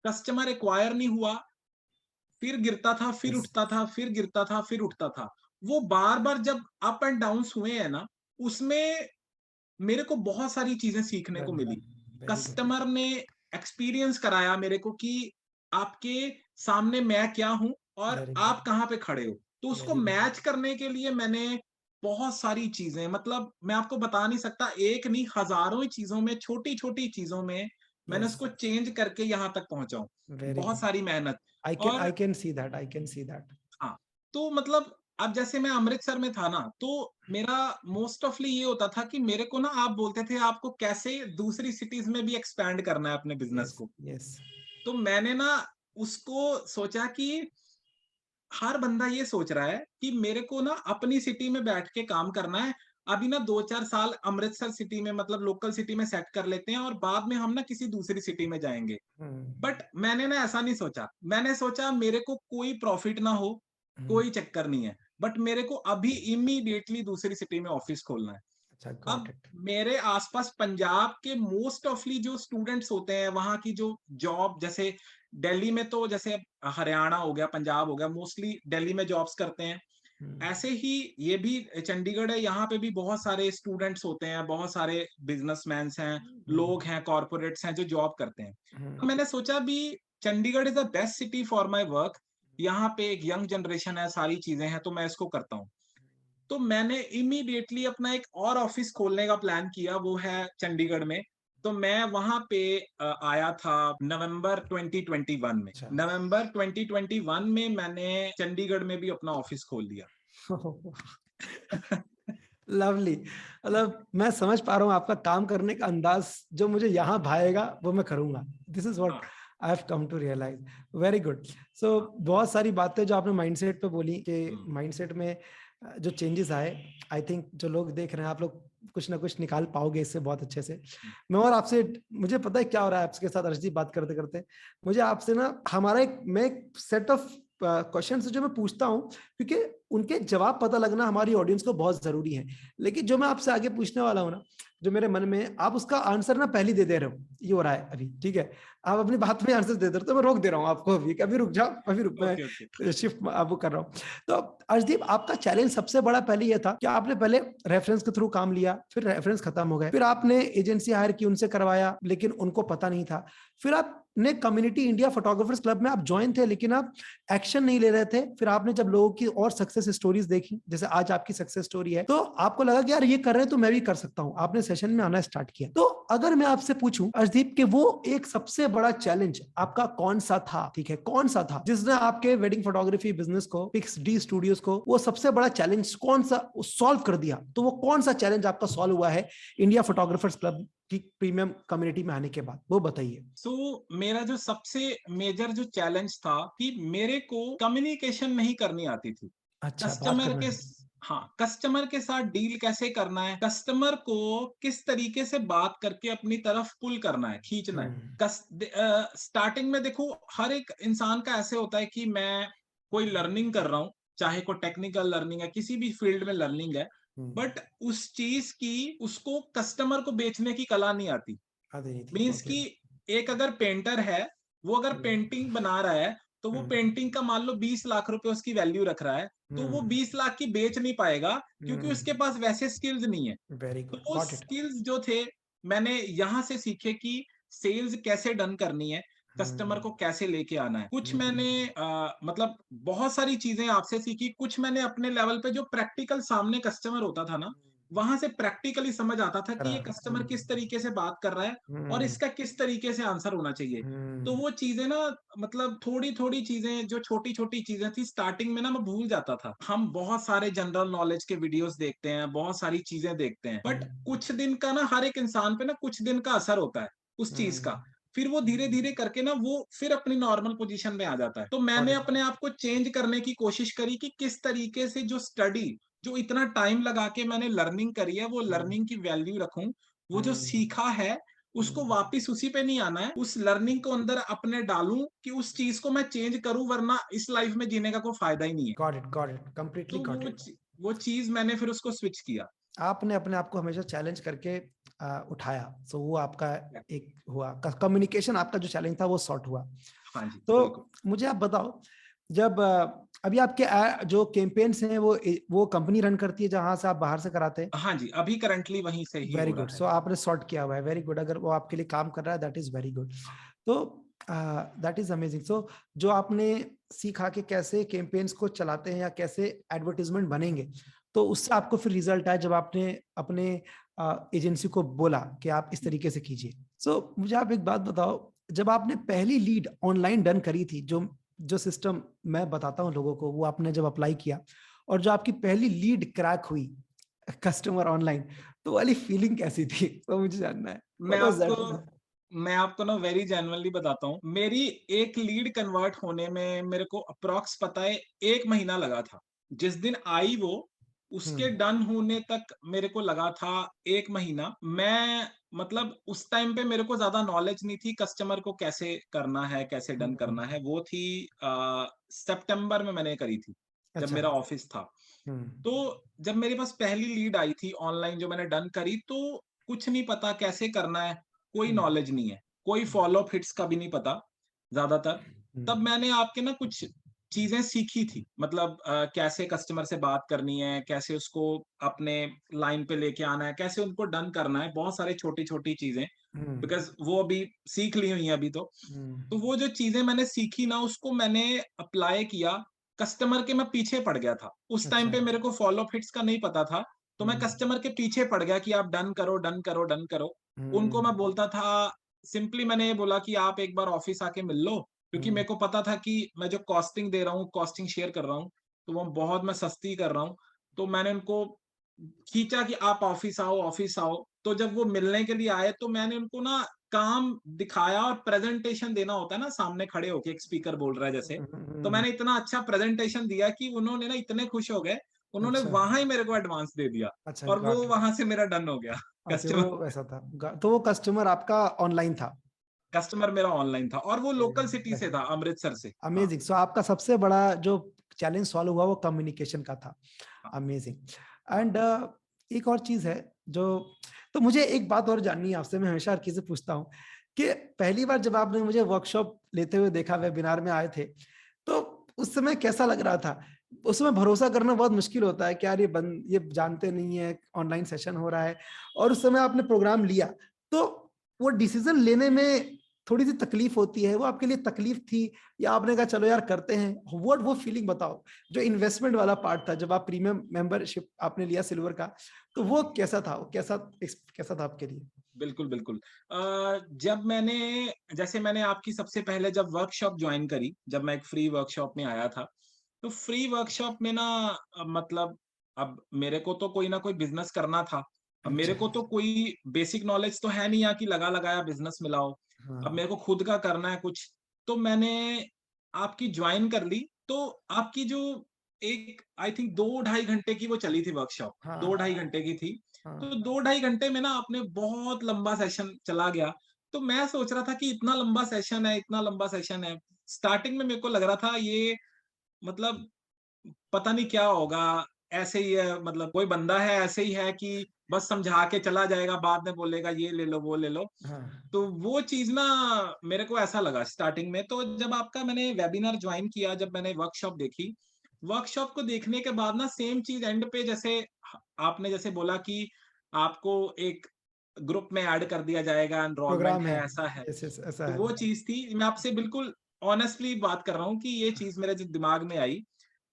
Speaker 2: कस्टमर एक्वायर नहीं हुआ, फिर गिरता था, फिर
Speaker 1: यस।
Speaker 2: उठता था, फिर गिरता था, फिर उठता था। वो बार बार जब अप एंड डाउन हुए हैं ना, उसमें मेरे को बहुत सारी चीजें सीखने को मिली।
Speaker 1: Very good.
Speaker 2: कस्टमर ने एक्सपीरियंस कराया मेरे को कि आपके सामने मैं क्या हूं और
Speaker 1: वेरी
Speaker 2: आप
Speaker 1: गुड।
Speaker 2: कहां पे खड़े हो। तो उसको
Speaker 1: वेरी गुड।
Speaker 2: मैच करने के लिए मैंने बहुत सारी चीजें, मतलब मैं आपको बता नहीं सकता, एक नहीं हजारों ही चीजों में, छोटी छोटी चीजों में मैंने
Speaker 1: यस।
Speaker 2: उसको चेंज करके यहां तक पहुंचा हूं।
Speaker 1: वेरी
Speaker 2: बहुत
Speaker 1: गुड।
Speaker 2: सारी मेहनत।
Speaker 1: आई
Speaker 2: और
Speaker 1: can see that, I can see that.
Speaker 2: हाँ, तो मतलब अब जैसे मैं अमृतसर में था ना, तो मेरा मोस्ट ऑफली ये होता था कि मेरे को ना, आप बोलते थे आपको कैसे दूसरी सिटीज में भी एक्सपैंड करना है अपने बिजनेस
Speaker 1: यस।
Speaker 2: को।
Speaker 1: यस।
Speaker 2: तो मैंने ना उसको सोचा कि हर बंदा ये सोच रहा है कि मेरे को ना अपनी सिटी में बैठ के काम करना है, अभी ना 2-4 साल अमृतसर सिटी में, मतलब लोकल सिटी में सेट कर लेते हैं और बाद में हम ना किसी दूसरी सिटी में जाएंगे।
Speaker 1: हम्म।
Speaker 2: बट मैंने ना ऐसा नहीं सोचा, मैंने सोचा मेरे को कोई प्रॉफिट ना हो, कोई चक्कर नहीं है, बट मेरे को अभी इमीडिएटली दूसरी सिटी में ऑफिस खोलना है।
Speaker 1: अच्छा, गॉट
Speaker 2: अब
Speaker 1: इट।
Speaker 2: मेरे आसपास पंजाब के मोस्ट ऑफली जो स्टूडेंट्स होते हैं, वहां की जो जॉब, जैसे दिल्ली में तो जैसे हरियाणा हो गया, पंजाब हो गया, मोस्टली दिल्ली में जॉब्स करते हैं। ऐसे ही ये भी चंडीगढ़ है, यहाँ पे भी बहुत सारे स्टूडेंट्स होते हैं, बहुत सारे बिजनेसमैन हैं, लोग हैं, कॉरपोरेट्स हैं जो जॉब करते हैं। तो मैंने सोचा भी Chandigarh is the best city for my work, यहाँ पे एक यंग जनरेशन है, सारी चीजें हैं, तो मैं इसको करता हूँ। तो मैंने इमीडिएटली अपना एक और ऑफिस खोलने का प्लान किया, वो है चंडीगढ़ में। तो मैं वहां पे आया था नवंबर 2021 में।
Speaker 1: अच्छा।
Speaker 2: नवंबर 2021 में मैंने चंडीगढ़ में भी अपना ऑफिस खोल लिया।
Speaker 1: लवली। मतलब मैं समझ पा रहा हूँ आपका काम करने का अंदाज, जो मुझे यहाँ भाएगा वो मैं करूंगा। दिस इज व्हाट
Speaker 2: हाँ,
Speaker 1: I have come to realise. Very good. So
Speaker 2: हाँ,
Speaker 1: बहुत सारी बातें जो आपने माइंडसेट पे बोली कि
Speaker 2: हम्म,
Speaker 1: माइंडसेट में जो चेंजेस आए, आई थिंक जो लोग देख रहे हैं, आप लोग कुछ ना कुछ निकाल पाओगे इससे बहुत अच्छे से।
Speaker 2: हम्म,
Speaker 1: मैं और आपसे, मुझे पता है क्या हो रहा है आपके साथ अर्शदीप, बात करते करते मुझे आपसे ना, हमारा एक, मैं एक सेट ऑफ क्वेश्चन जो मैं पूछता हूँ, क्योंकि उनके जवाब पता लगना हमारी ऑडियंस को बहुत जरूरी है। लेकिन जो मैं आपसे आगे पूछने वाला हूँ ना, जो मेरे मन में, आप उसका आंसर ना पहले दे दे रहे हो, ये हो रहा है अभी, ठीक है? आप अपनी बात में आंसर दे दे रहे हो, तो मैं रोक दे रहा हूँ आपको अभी, कभी रुक जाओ, अभी रुक,
Speaker 2: ओके, ओके,
Speaker 1: मैं शिफ्ट आपको कर रहा हूँ। तो अर्शदीप, आपका चैलेंज सबसे बड़ा पहले ये था कि आपने पहले रेफरेंस के थ्रू काम लिया, फिर रेफरेंस खत्म हो गए, फिर आपने एजेंसी हायर की, उनसे करवाया, लेकिन उनको पता नहीं था। फिर आपने कम्युनिटी इंडिया फोटोग्राफर्स क्लब में आप ज्वाइन थे, लेकिन आप एक्शन नहीं ले रहे थे। फिर आपने जब लोगों की और सक्सेस स्टोरीज देखी, जैसे आज आपकी सक्सेस स्टोरी है, तो आपको लगा कि यार ये कर रहे हैं तो मैं भी कर सकता हूं, आपने सेशन में आना स्टार्ट किया। तो अगर मैं आपसे पूछूं अर्शदीप के, वो एक सबसे बड़ा चैलेंज आपका कौन सा था, ठीक है, कौन सा था जिसने आपके वेडिंग फोटोग्राफी बिजनेस को, पिक्स डी स्टूडियोज को, वो सबसे बड़ा चैलेंज कौन सा सॉल्व कर दिया? तो वो कौन सा चैलेंज आपका सॉल्व हुआ है इंडिया फोटोग्राफर्स क्लब की प्रीमियम कम्युनिटी में आने के बाद, वो बताइए।
Speaker 2: सो मेरा जो सबसे मेजर जो चैलेंज था कि मेरे को कम्युनिकेशन नहीं करनी आती थी।
Speaker 1: अच्छा, बात
Speaker 2: कस्टमर
Speaker 1: करना
Speaker 2: के,
Speaker 1: है।
Speaker 2: हाँ, कस्टमर के साथ डील कैसे करना है, कस्टमर को किस तरीके से बात करके अपनी तरफ पुल करना है, खींचना है।
Speaker 1: हम्म।
Speaker 2: स्टार्टिंग में देखो, हर एक इंसान का ऐसे होता है कि मैं कोई लर्निंग कर रहा हूँ, चाहे कोई टेक्निकल लर्निंग है, किसी भी फील्ड में लर्निंग है, बट उस चीज की उसको कस्टमर को बेचने की कला नहीं आती।
Speaker 1: आती नहीं थी,
Speaker 2: मीन्स
Speaker 1: ओके।
Speaker 2: कि एक अगर पेंटर है, वो अगर पेंटिंग बना रहा है, तो वो पेंटिंग का मान लो 20 लाख रुपए उसकी वैल्यू रख रहा है, तो वो 20 लाख की बेच नहीं पाएगा, क्योंकि उसके पास वैसे स्किल्स नहीं है।
Speaker 1: वेरी
Speaker 2: तो
Speaker 1: गुड,
Speaker 2: वो
Speaker 1: गॉट इट।
Speaker 2: स्किल्स जो थे, मैंने यहाँ से सीखे कि सेल्स कैसे डन करनी है, कस्टमर को कैसे लेके आना है। कुछ मैंने मतलब बहुत सारी चीजें आपसे सीखी, कुछ मैंने अपने लेवल पे जो प्रैक्टिकल सामने कस्टमर होता था ना, वहां से प्रैक्टिकली समझ आता था कि ये कस्टमर किस तरीके से बात कर रहा है और इसका किस तरीके से आंसर होना चाहिए। तो वो चीजें ना, मतलब थोड़ी थोड़ी चीजें, जो छोटी छोटी चीजें थी स्टार्टिंग में ना, मैं भूल जाता था। हम बहुत सारे जनरल नॉलेज के वीडियोस देखते हैं, बहुत सारी चीजें देखते हैं, बट कुछ दिन का ना, हर एक इंसान पे ना कुछ दिन का असर होता है उस चीज का, फिर वो धीरे धीरे करके ना वो फिर अपनी नॉर्मल पोजीशन में आ जाता है। तो मैंने अपने आप को चेंज करने की कोशिश करी कि किस तरीके से जो स्टडी, जो इतना टाइम लगा के मैंने लर्निंग करी है, वो लर्निंग की वैल्यू रखूं, वो जो सीखा है उसको वापस उसी पे नहीं आना है, उस लर्निंग को अंदर अपने डालूं कि उस चीज को मैं चेंज करूं, वरना इस लाइफ में जीने का कोई फायदा ही नहीं है।
Speaker 1: गॉट इट, कंप्लीटली
Speaker 2: तो
Speaker 1: गॉट इट।
Speaker 2: वो चीज मैंने फिर उसको स्विच किया।
Speaker 1: आपने अपने आप को हमेशा चैलेंज करके उठाया, सो वो आपका एक हुआ कम्युनिकेशन, आपका जो चैलेंज था वो सॉर्ट हुआ।
Speaker 2: हाँ जी,
Speaker 1: तो
Speaker 2: बिल्कुल।
Speaker 1: मुझे आप बताओ, जब अभी आपके जो कैंपेन्स हैं वो कंपनी रन करती है जहां से आप बाहर से कराते हैं?
Speaker 2: हाँ जी, अभी करंटली वहीं से ही
Speaker 1: वेरी
Speaker 2: हो
Speaker 1: गुड,
Speaker 2: रहा है।
Speaker 1: सो आपने सॉर्ट किया हुआ है, वेरी गुड। अगर वो आपके लिए काम कर रहा है, दैट इज वेरी गुड। तो दैट इज अमेजिंग। सो जो आपने सीखा कि कैसे कैंपेन्स को चलाते हैं या कैसे एडवर्टीजमेंट बनेंगे, तो उससे आपको फिर रिजल्ट आया जब आपने अपने एजेंसी को बोला कि आप इस तरीके से कीजिए। सो मुझे आप एक बात बताओ, जब आपने पहली लीड ऑनलाइन डन करी थी, जो जो सिस्टम मैं बताता हूँ लोगों को, वो आपने जब अप्लाई किया और जो आपकी पहली लीड क्रैक हुई कस्टमर ऑनलाइन, तो वाली फीलिंग कैसी थी, वो मुझे जानना है।
Speaker 2: मैं
Speaker 1: व्हाट वाज
Speaker 2: आपको
Speaker 1: दैट?
Speaker 2: मैं आपको ना वेरी जेन्युइनली बताता हूँ, मेरी एक लीड कन्वर्ट होने में मेरे को अप्रॉक्स पता है 1 महीना लगा था। जिस दिन आई वो, उसके डन होने तक मेरे को लगा था 1 महीना। मैं मतलब उस टाइम पे मेरे को ज्यादा नॉलेज नहीं थी कस्टमर को कैसे करना है, कैसे डन करना है। वो थी सितंबर में मैंने करी थी, जब
Speaker 1: अच्छा।
Speaker 2: मेरा ऑफिस था।
Speaker 1: हम्म।
Speaker 2: तो जब मेरे पास पहली लीड आई थी ऑनलाइन, जो मैंने डन करी, तो कुछ नहीं पता कैसे करना है, कोई
Speaker 1: हम्म।
Speaker 2: नॉलेज नहीं है, कोई फॉलो हिट्स का भी नहीं पता ज्यादातर। तब
Speaker 1: हम्म।
Speaker 2: मैंने आपके ना कुछ चीजें सीखी थी, मतलब कैसे कस्टमर से बात करनी है, कैसे उसको अपने लाइन पे लेके आना है, कैसे उनको डन करना है, बहुत सारे छोटी छोटी चीजें,
Speaker 1: हम्म।
Speaker 2: बिकॉज वो अभी सीख ली हुई है अभी तो। तो वो जो चीजें मैंने सीखी ना, उसको मैंने अप्लाई किया। कस्टमर के मैं पीछे पड़ गया था उस टाइम
Speaker 1: अच्छा।
Speaker 2: पे, मेरे को फॉलो हिट्स का नहीं पता था। तो मैं
Speaker 1: हम्म।
Speaker 2: कस्टमर के पीछे पड़ गया कि आप डन करो, डन करो, डन करो। उनको मैं
Speaker 1: हम्म।
Speaker 2: बोलता था, सिंपली मैंने ये बोला कि आप एक बार ऑफिस आके मिल लो, क्योंकि
Speaker 1: हम्म।
Speaker 2: मेरे को पता था कि मैं जो कॉस्टिंग दे रहा हूँ, कॉस्टिंग शेयर कर रहा हूँ, तो वो बहुत मैं सस्ती कर रहा हूँ। तो मैंने उनको खींचा कि आप ऑफिस आओ, ऑफिस आओ। तो जब वो मिलने के लिए आए, तो मैंने उनको ना काम दिखाया, और प्रेजेंटेशन देना होता है ना, सामने खड़े होके एक स्पीकर बोल रहा है जैसे। तो मैंने इतना अच्छा प्रेजेंटेशन दिया कि उन्होंने ना इतने खुश हो गए, उन्होंने
Speaker 1: अच्छा।
Speaker 2: वहां ही मेरे को एडवांस दे दिया,
Speaker 1: अच्छा,
Speaker 2: और वो
Speaker 1: गॉट इट।
Speaker 2: वहां से मेरा डन हो गया।
Speaker 1: अच्छा, वो
Speaker 2: कस्टमर
Speaker 1: वैसा था। तो वो कस्टमर आपका ऑनलाइन था?
Speaker 2: कस्टमर मेरा ऑनलाइन था, और वो लोकल सिटी से था, अमृतसर से। हाँ,
Speaker 1: अमेजिंग। सो आपका सबसे बड़ा जो चैलेंज सॉल्व हुआ वो कम्युनिकेशन का था।
Speaker 2: हाँ,
Speaker 1: अमेजिंग।
Speaker 2: हाँ।
Speaker 1: एंड एक और चीज है जो, तो मुझे एक बात और जाननी है आपसे, मैं हमेशा हर किसी से पूछता हूँ कि पहली बार जब आपने मुझे वर्कशॉप लेते हुए देखा, वेबिनार में आए थे, तो उस समय कैसा लग रहा था? उस समय भरोसा करना बहुत मुश्किल होता है कि यार ये जानते नहीं है, ऑनलाइन सेशन हो रहा है, और उस समय आपने प्रोग्राम लिया, तो वो डिसीजन लेने में थोड़ी सी तकलीफ होती है, वो आपके लिए तकलीफ थी या आपने कहा चलो यार करते हैं? वो फीलिंग बताओ, जो इन्वेस्टमेंट वाला पार्ट था, जब आप प्रीमियम मेंबरशिप आपने लिया सिल्वर का, तो
Speaker 2: हाँ
Speaker 1: वो
Speaker 2: जी,
Speaker 1: कैसा था? कैसा था आपके लिए?
Speaker 2: बिल्कुल, बिल्कुल। जब मैंने जैसे मैंने आपकी सबसे पहले जब वर्कशॉप जॉइन करी, जब मैं एक फ्री वर्कशॉप में आया था, तो फ्री वर्कशॉप में ना, मतलब अब मेरे को तो कोई ना कोई बिज़नेस करना था। अब मेरे
Speaker 1: अच्छा।
Speaker 2: को तो कोई बेसिक नॉलेज तो है नहीं यहाँ कि लगा-लगाया बिज़नेस में लाओ। अब
Speaker 1: हाँ।
Speaker 2: मेरे को खुद का करना है कुछ। तो मैंने आपकी जॉइन कर ली, तो आपकी जो एक आई थिंक 2 ढाई घंटे की वो चली थी वर्कशॉप,
Speaker 1: हाँ।
Speaker 2: 2 ढाई घंटे की थी। तो
Speaker 1: हाँ।
Speaker 2: 2 ढाई घंटे में ना आपने बहुत लंबा सेशन चला गया। तो मैं सोच रहा था कि इतना लंबा सेशन है, इतना लंबा सेशन है। स्टार्टिंग में मेरे को लग रहा था ये, मतलब पता नहीं क्या होगा, ऐसे ही है, मतलब कोई बंदा है ऐसे ही है कि बस समझा के चला जाएगा, बाद में बोलेगा ये ले लो वो ले लो।
Speaker 1: हाँ,
Speaker 2: तो वो चीज ना मेरे को ऐसा लगा स्टार्टिंग में। तो जब आपका मैंने वेबिनार ज्वाइन किया, जब मैंने वर्कशॉप देखी, वर्कशॉप को देखने के बाद ना सेम चीज एंड पे, जैसे आपने जैसे बोला कि आपको एक ग्रुप में ऐड कर दिया जाएगा, एनरोलमेंट
Speaker 1: प्रोग्राम
Speaker 2: है,
Speaker 1: है।
Speaker 2: ऐसा है।
Speaker 1: यस यस, ऐसा
Speaker 2: तो
Speaker 1: है।
Speaker 2: वो चीज थी, मैं आपसे बिल्कुल ऑनेस्टली बात कर रहा हूँ कि ये चीज मेरे जो दिमाग में आई।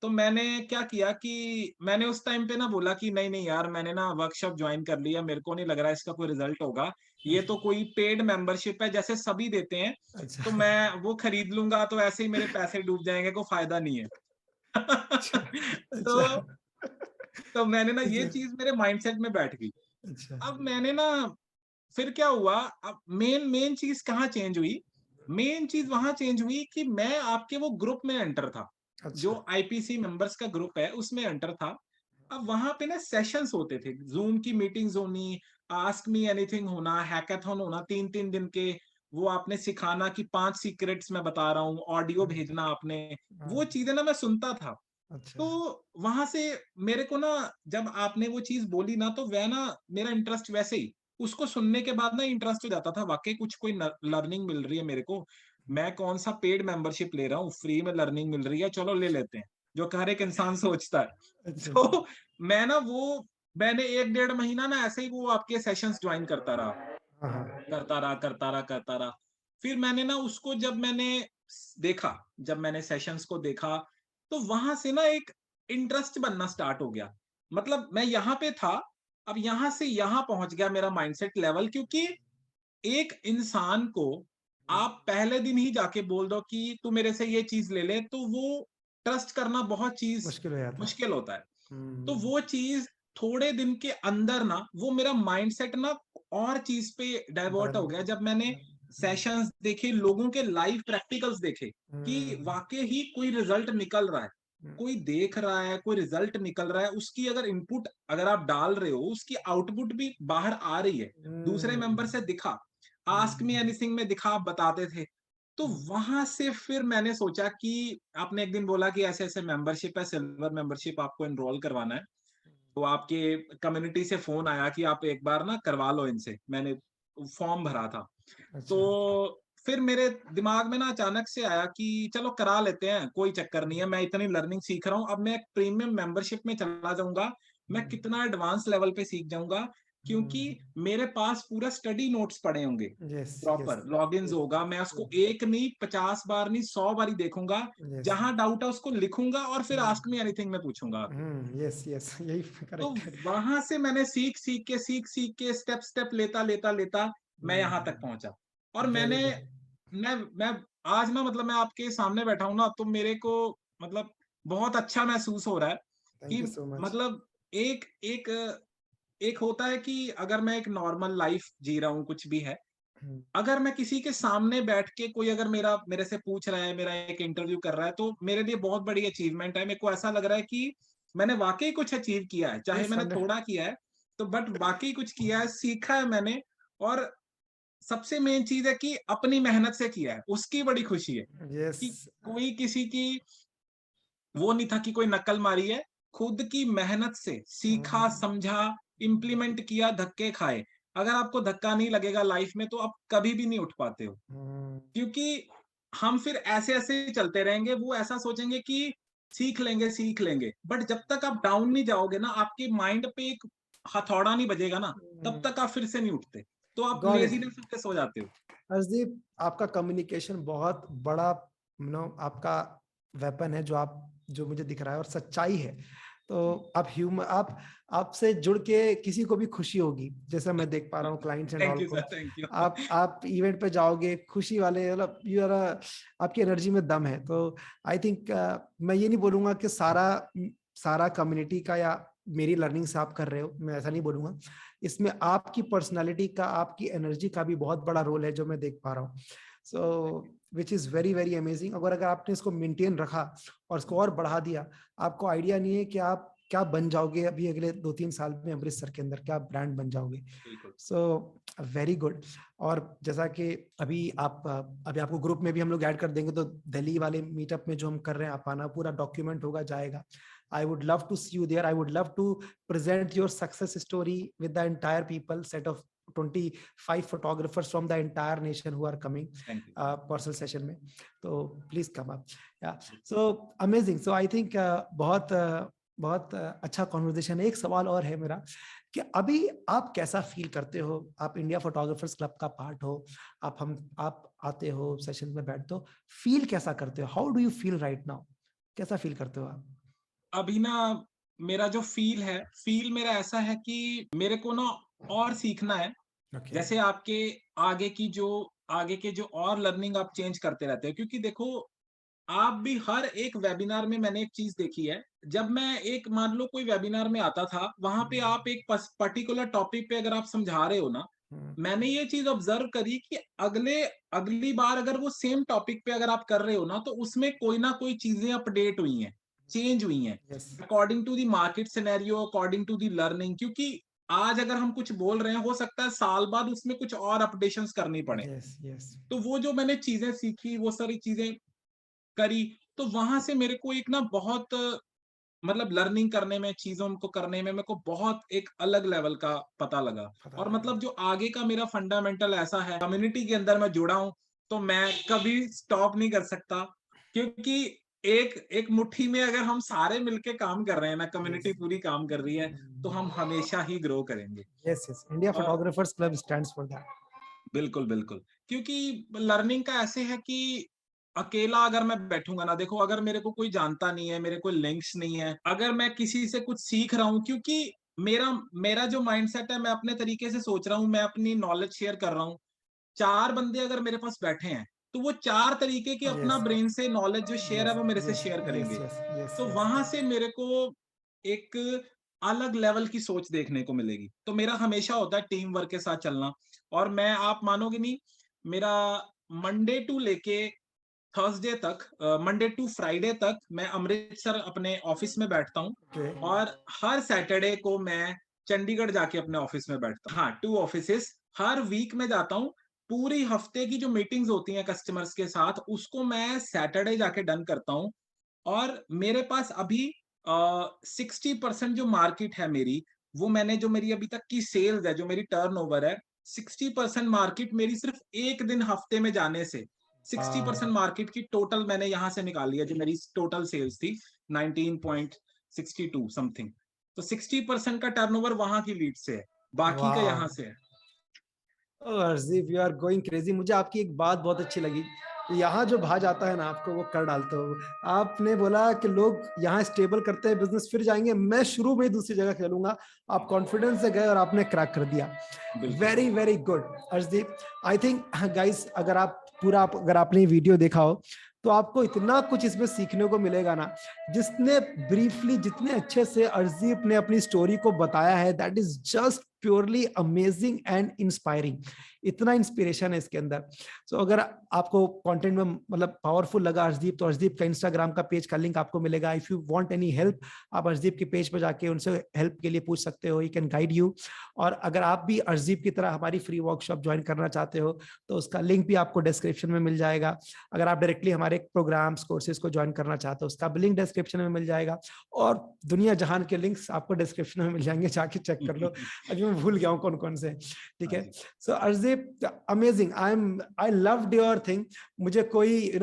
Speaker 2: तो मैंने क्या किया कि मैंने उस टाइम पे ना बोला कि नहीं नहीं यार, मैंने ना वर्कशॉप ज्वाइन कर लिया, मेरे को नहीं लग रहा इसका कोई रिजल्ट होगा, ये तो कोई पेड मेंबरशिप है जैसे सभी देते हैं,
Speaker 1: अच्छा
Speaker 2: तो मैं वो खरीद लूंगा तो ऐसे ही मेरे पैसे डूब जाएंगे, कोई फायदा नहीं है।
Speaker 1: अच्छा अच्छा
Speaker 2: तो तो मैंने ना ये
Speaker 1: अच्छा
Speaker 2: चीज मेरे माइंडसेट में बैठ गई।
Speaker 1: अच्छा
Speaker 2: अब मैंने ना फिर क्या हुआ, अब मेन मेन चीज कहाँ चेंज हुई, मेन चीज वहां चेंज हुई कि मैं आपके वो ग्रुप में एंटर था, जो
Speaker 1: अच्छा।
Speaker 2: आईपीसी मेंबर्स का ग्रुप है उसमें एंटर था। अब वहां पे ना सेशंस होते थे, जूम की मीटिंग्स होनी, आस्क मी एनीथिंग होना, हैकाथॉन होना, 3-3 दिन के। वो आपने सिखाना कि 5 सीक्रेट्स मैं बता रहा हूँ, ऑडियो
Speaker 1: हम्म,
Speaker 2: भेजना आपने।
Speaker 1: हाँ,
Speaker 2: वो चीजें ना मैं सुनता था।
Speaker 1: अच्छा
Speaker 2: तो वहां से मेरे को ना, जब आपने वो चीज बोली ना, तो वह ना मेरा इंटरेस्ट वैसे ही, उसको सुनने के बाद ना इंटरेस्ट हो जाता था, वाकई कुछ कोई लर्निंग मिल रही है मेरे को। मैं कौन सा पेड मेंबरशिप ले रहा हूँ, फ्री में लर्निंग मिल रही है, चलो ले लेते हैं, जो हर एक इंसान सोचता है।
Speaker 1: अच्छा अच्छा।
Speaker 2: तो मैं ना वो मैंने 1-1.5 महीना ना ऐसे ही वो आपके सेशंस ज्वाइन करता रहा,
Speaker 1: हाँ हाँ।
Speaker 2: करता रहा, करता रहा, करता रहा। फिर मैंने ना उसको जब मैंने देखा, जब मैंने सेशंस को देखा, तो वहां से ना एक इंटरेस्ट बनना स्टार्ट हो गया। मतलब मैं यहाँ पे था, अब यहाँ से यहाँ पहुंच गया मेरा माइंडसेट लेवल, क्योंकि एक इंसान को आप पहले दिन ही जाके बोल दो कि तू मेरे से ये चीज ले ले, तो वो ट्रस्ट करना बहुत चीज
Speaker 1: मुश्किल हो जाता है।
Speaker 2: मुश्किल होता है। तो
Speaker 1: हम्म।
Speaker 2: वो चीज थोड़े दिन के अंदर ना, वो मेरा माइंडसेट ना और चीज पे डाइवर्ट
Speaker 1: बदल
Speaker 2: हो गया, जब मैंने
Speaker 1: गया।
Speaker 2: सेशंस देखे, लोगों के लाइव प्रैक्टिकल्स देखे कि
Speaker 1: हम्म,
Speaker 2: वाकई ही कोई रिजल्ट निकल रहा है,
Speaker 1: हम्म,
Speaker 2: कोई देख रहा है, कोई रिजल्ट निकल रहा है, उसकी अगर इनपुट अगर आप डाल रहे हो, उसकी आउटपुट भी बाहर आ रही है, दूसरे मेंबर से दिखा, आस्क मी
Speaker 1: हम्म,
Speaker 2: एनीथिंग में दिखा, आप बताते थे। तो वहां से फिर मैंने सोचा कि आपने एक दिन बोला कि ऐसे ऐसे मेंबरशिप है, सिल्वर मेंबरशिप, आपको एनरोल करवाना है। तो आपके कम्युनिटी से फोन आया कि आप एक बार ना करवा लो इनसे, मैंने फॉर्म भरा था।
Speaker 1: अच्छा
Speaker 2: तो फिर मेरे दिमाग में ना अचानक से आया कि चलो करा लेते हैं, कोई चक्कर नहीं है, मैं इतनी लर्निंग सीख रहा हूँ, अब मैं प्रीमियम मेंबरशिप में चला जाऊंगा, मैं कितना एडवांस लेवल पे सीख जाऊंगा, क्योंकि मेरे पास पूरा स्टडी नोट्स पड़े होंगे,
Speaker 1: yes yes
Speaker 2: proper logins
Speaker 1: yes
Speaker 2: होगा, मैं उसको एक नहीं 50 बार नहीं 100 बार ही देखूंगा,
Speaker 1: यस।
Speaker 2: जहां डाउट है उसको लिखूंगा और फिर आस्क मी एनीथिंग में पूछूंगा आके।
Speaker 1: यस यस, यही
Speaker 2: तो
Speaker 1: करेक्ट है।
Speaker 2: वहां से मैंने सीख सीख के स्टेप स्टेप लेता लेता लेता मैं यहाँ तक पहुंचा। और
Speaker 1: वेरी
Speaker 2: मैंने
Speaker 1: गुड।
Speaker 2: मैं आज ना, मतलब मैं आपके सामने बैठा हूं ना, तो मेरे को मतलब बहुत अच्छा महसूस हो रहा है
Speaker 1: थैंक
Speaker 2: कि
Speaker 1: यू सो मच।
Speaker 2: मतलब एक एक एक होता है कि अगर मैं एक नॉर्मल लाइफ जी रहा हूँ, कुछ भी है, अगर मैं किसी के सामने बैठ के, कोई अगर मेरे से पूछ रहा है, मेरा एक इंटरव्यू कर रहा है, तो मेरे लिए बहुत बड़ी अचीवमेंट है, मेरे को ऐसा लग रहा है कि मैंने वाकई कुछ अचीव किया है, चाहे
Speaker 1: यस
Speaker 2: मैंने
Speaker 1: 100।
Speaker 2: थोड़ा किया है, तो बट वाकई कुछ किया है, सीखा है मैंने। और सबसे मेन चीज है कि अपनी मेहनत से किया है, उसकी बड़ी खुशी है
Speaker 1: यस।
Speaker 2: कि कोई किसी की वो नहीं था कि कोई नकल मारी है, खुद की मेहनत से सीखा, समझा, इम्प्लीमेंट किया, धक्के खाए। अगर आपको धक्का नहीं लगेगा लाइफ में, तो आप कभी भी नहीं उठ पाते हो, क्योंकि हम फिर ऐसे-ऐसे ही चलते रहेंगे, वो ऐसा सोचेंगे कि सीख लेंगे, बट जब तक आप डाउन नहीं जाओगे ना, आपके माइंड पे एक हथौड़ा नहीं बजेगा ना, तब तक आप फिर से नहीं उठते। तो आप
Speaker 1: गॉट इट।
Speaker 2: लेज़ीनेस होके सो जाते हो।
Speaker 1: हर्षदीप, आपका कम्युनिकेशन बहुत बड़ा आपका वेपन है, जो मुझे दिख रहा है और सच्चाई है। तो आप आपसे जुड़ के किसी को भी खुशी होगी, जैसा मैं देख पा रहा हूँ clients and
Speaker 2: thank
Speaker 1: all
Speaker 2: you
Speaker 1: को।
Speaker 2: Sir, thank you.
Speaker 1: आप इवेंट पे जाओगे खुशी वाले, मतलब यू आर, आपकी एनर्जी में दम है। तो आई थिंक मैं ये नहीं बोलूंगा कि सारा कम्युनिटी का या मेरी लर्निंग से आप कर रहे हो, मैं ऐसा नहीं बोलूंगा। इसमें आपकी पर्सनालिटी का, आपकी एनर्जी का भी बहुत बड़ा रोल है, जो मैं देख पा रहा हूँ। So which is very very amazing. अगर आपने इसको मेंटेन रखा और इसको और बढ़ा दिया, आपको आइडिया नहीं है कि आप क्या बन जाओगे अभी अगले 2-3 साल में अमृतसर के अंदर, क्या ब्रांड बन जाओगे।
Speaker 2: बिल्कुल।
Speaker 1: So very good. और जैसा कि अभी आपको ग्रुप में भी हम लोग ऐड कर देंगे, तो दिल्ली वाले मीटअप में जो हम कर रहे हैं, आप आना, पूरा डॉक्यूमेंट होगा, जाएगा। I would love to see you there. I would love to present your success story with the entire people, set of 25 photographers from the entire nation who are coming
Speaker 2: Thank you.
Speaker 1: Personal session में. तो please come up. या so amazing. So I think बहुत अच्छा conversation है. एक सवाल और है मेरा कि अभी आप कैसा फील करते हो? आप इंडिया फोटोग्राफर्स क्लब का पार्ट हो, आप आते हो सेशन में बैठते हो, फील कैसा करते हो? How do you feel right now? कैसा फील करते हो आप?
Speaker 2: अभी ना मेरा जो फील मेरा ऐसा है कि मेरे को ना और सीखना है.
Speaker 1: Okay.
Speaker 2: जैसे आपके आगे के जो और लर्निंग आप चेंज करते रहते हो, क्योंकि देखो आप भी हर एक वेबिनार में मैंने एक चीज देखी है. जब मैं एक मान लो कोई वेबिनार में आता था, वहां पे आप एक पर्टिकुलर टॉपिक पे अगर आप समझा रहे हो ना, मैंने ये चीज ऑब्जर्व करी कि अगली बार अगर वो सेम टॉपिक पे अगर आप कर रहे हो ना, तो उसमें कोई ना कोई चीजें अपडेट हुई हैं, चेंज हुई हैं, according to the market scenario, according to the learning. क्योंकि आज अगर हम कुछ बोल रहे हैं, हो सकता है साल बाद उसमें कुछ और अपडेशंस करनी पड़े. तो वो जो मैंने चीजें सीखी, वो सारी चीजें करी, तो वहां से मेरे को एक ना बहुत मतलब लर्निंग करने में, चीजों को करने में मेरे को बहुत एक अलग लेवल का पता लगा. और मतलब जो आगे का मेरा फंडामेंटल ऐसा है, कम्युनिटी के अंदर मैं जुड़ा हूं, तो मैं कभी स्टॉप नहीं कर सकता. क्योंकि एक मुट्ठी में अगर हम सारे मिलके काम कर रहे हैं ना, कम्युनिटी पूरी काम कर रही है, तो हम हमेशा ही ग्रो करेंगे.
Speaker 1: यस यस, इंडिया
Speaker 2: और
Speaker 1: photographers club stands for that.
Speaker 2: बिल्कुल, बिल्कुल. क्योंकि लर्निंग का ऐसे है कि अकेला अगर मैं बैठूंगा ना, देखो अगर मेरे को कोई जानता नहीं है, मेरे कोई लिंक्स नहीं है, अगर मैं किसी से कुछ सीख रहा हूँ, क्योंकि मेरा मेरा जो माइंडसेट है, मैं अपने तरीके से सोच रहा हूँ, मैं अपनी नॉलेज शेयर कर रहा हूँ. 4 बंदे अगर मेरे पास बैठे हैं, तो वो 4 तरीके की अपना ब्रेन से नॉलेज जो शेयर है, वो मेरे से शेयर करेंगे. तो वहां से मेरे को एक अलग लेवल की सोच देखने को मिलेगी. तो मेरा हमेशा होता है टीम वर्क के साथ चलना. और मैं, आप मानोगे नहीं, मेरा मंडे टू लेके थर्सडे तक, मंडे टू फ्राइडे तक मैं अमृतसर अपने ऑफिस में बैठता हूँ. और हर सैटरडे को मैं चंडीगढ़ जाके अपने ऑफिस में बैठता हूँ. हाँ, 2 ऑफिसेस हर वीक में जाता हूँ. पूरी हफ्ते की जो मीटिंग्स होती हैं कस्टमर्स के साथ, उसको मैं सैटरडे जाके डन करता हूँ. और मेरे पास अभी 60% जो मार्केट है मेरी, वो मैंने जो मेरी अभी तक की सेल्स है, जो मेरी टर्नओवर है, 60% मार्केट मेरी सिर्फ एक दिन हफ्ते में जाने से 60% मार्केट की टोटल मैंने यहां से निकाली है. जो मेरी टोटल सेल्स थी 19.62 समथिंग, तो 60% का टर्नओवर वहां की लीड से है, बाकी का यहाँ से है.
Speaker 1: अर्जीफ, यू आर गोइंग क्रेजी. मुझे आपकी एक बात बहुत अच्छी लगी. यहाँ जो भा जाता है ना, आपको वो कर डालते हो. आपने बोला कि लोग यहाँ स्टेबल करते हैं बिजनेस, फिर जाएंगे. मैं शुरू में ही दूसरी जगह खेलूंगा. आप कॉन्फिडेंस से गए और आपने क्रैक कर दिया. Very very good Arshdeep. I think guys, अगर आपने वीडियो देखा हो, तो आपको इतना कुछ इसमें सीखने को मिलेगा ना. जितने अच्छे से अर्शदीप ने अपनी स्टोरी को बताया है, that is just purely amazing and inspiring. इतना इंस्पिरेशन है इसके अंदर. सो अगर आपको कंटेंट में मतलब पावरफुल लगा अर्शदीप, तो अर्शदीप का इंस्टाग्राम का पेज का लिंक आपको मिलेगा. If you want any help, आप अर्शदीप के पेज पर जाके उनसे हेल्प के लिए पूछ सकते हो. He can guide you. और अगर आप भी अर्शदीप की तरह हमारी फ्री वर्कशॉप ज्वाइन करना चाहते हो, तो उसका लिंक भी आपको डिस्क्रिप्शन में मिल जाएगा. अगर आप डायरेक्टली हमारे प्रोग्राम्स कोर्सेज को ज्वाइन करना चाहते हो, उसका भी लिंक डिस्क्रिप्शन में मिल जाएगा. और दुनिया जहान के लिंक्स आपको डिस्क्रिप्शन में मिल जाएंगे, जाके चेक कर लो. अभी मैं भूल गया हूँ कौन कौन से. ठीक है. So Arshdeep, amazing. I loved your thing. मुझे कोई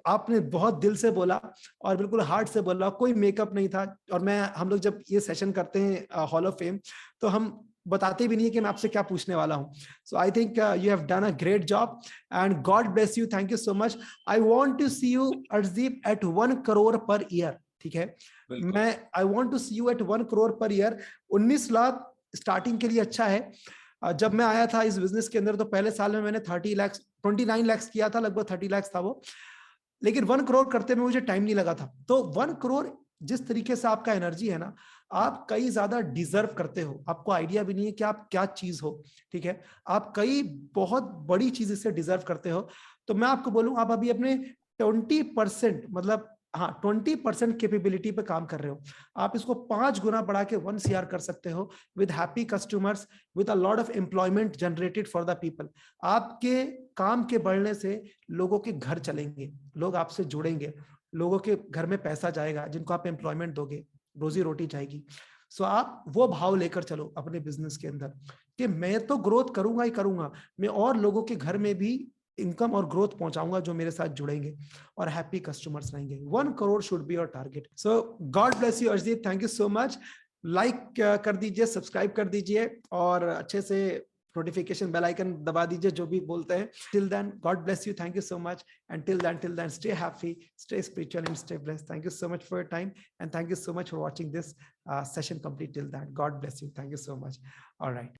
Speaker 1: आपने बहुत दिल से बोला और बिल्कुल हार्ट से बोला. कोई मेकअप नहीं था. और हम लोग जब ये सेशन करते हैं हॉल ऑफ फेम, तो हम बताते भी नहीं है कि मैं आपसे क्या पूछने वाला हूं. So I think you have done a great job and God bless you. Thank you so much. I want to see you Arshdeep at 1 crore per year. ठीक है. I want to see you at 1 crore per year. 19 lakh starting के लिए अच्छा है. जब मैं आया था इस बिजनेस के अंदर, तो पहले साल में मैंने 29 लाख किया था, लगभग 30 लाख था वो. लेकिन 1 करोड़ करते में मुझे टाइम नहीं लगा था. तो 1 करोड़ जिस तरीके से आपका एनर्जी है ना, आप कई ज्यादा डिजर्व करते हो. आपको आइडिया भी नहीं है कि आप क्या चीज हो. ठीक है. आप कई बहुत बड़ी चीज इससे डिजर्व करते हो. तो मैं आपको बोलूं, आप अभी अपने 20% मतलब 20% कैपेबिलिटी पे काम कर रहे हो. आप इसको 5 गुना बढ़ा के 1 CR कर सकते हो with happy customers, with a lot of employment generated for the people. आपके काम के बढ़ने से लोगों के घर चलेंगे, लोग आपसे जुड़ेंगे, लोगों के घर में पैसा जाएगा जिनको आप एम्प्लॉयमेंट दोगे. रोजी रोटी जाएगी। सो आप वो भाव लेकर चलो अपने बिजनेस के अंदर कि मैं तो ग्रोथ करूंगा ही करूंगा, मैं और लोगों के घर में भी इनकम और ग्रोथ पहुंचाऊंगा जो मेरे साथ जुड़ेंगे और हैप्पी कस्टमर्स रहेंगे। 1 crore should be your target. So God bless you Arjit, thank you so much. Like कर दीजिए, सब्सक्राइब कर दीजिए और अच्छे से नोटिफिकेशन बेल आइकन दबा दीजिए जो भी बोलते हैं। Till then God bless you, thank you so much, and till then stay happy, stay spiritual and stay blessed. Thank you so much for your time and thank you so much for watching this session complete. Till then, God bless you, thank you so much. All right.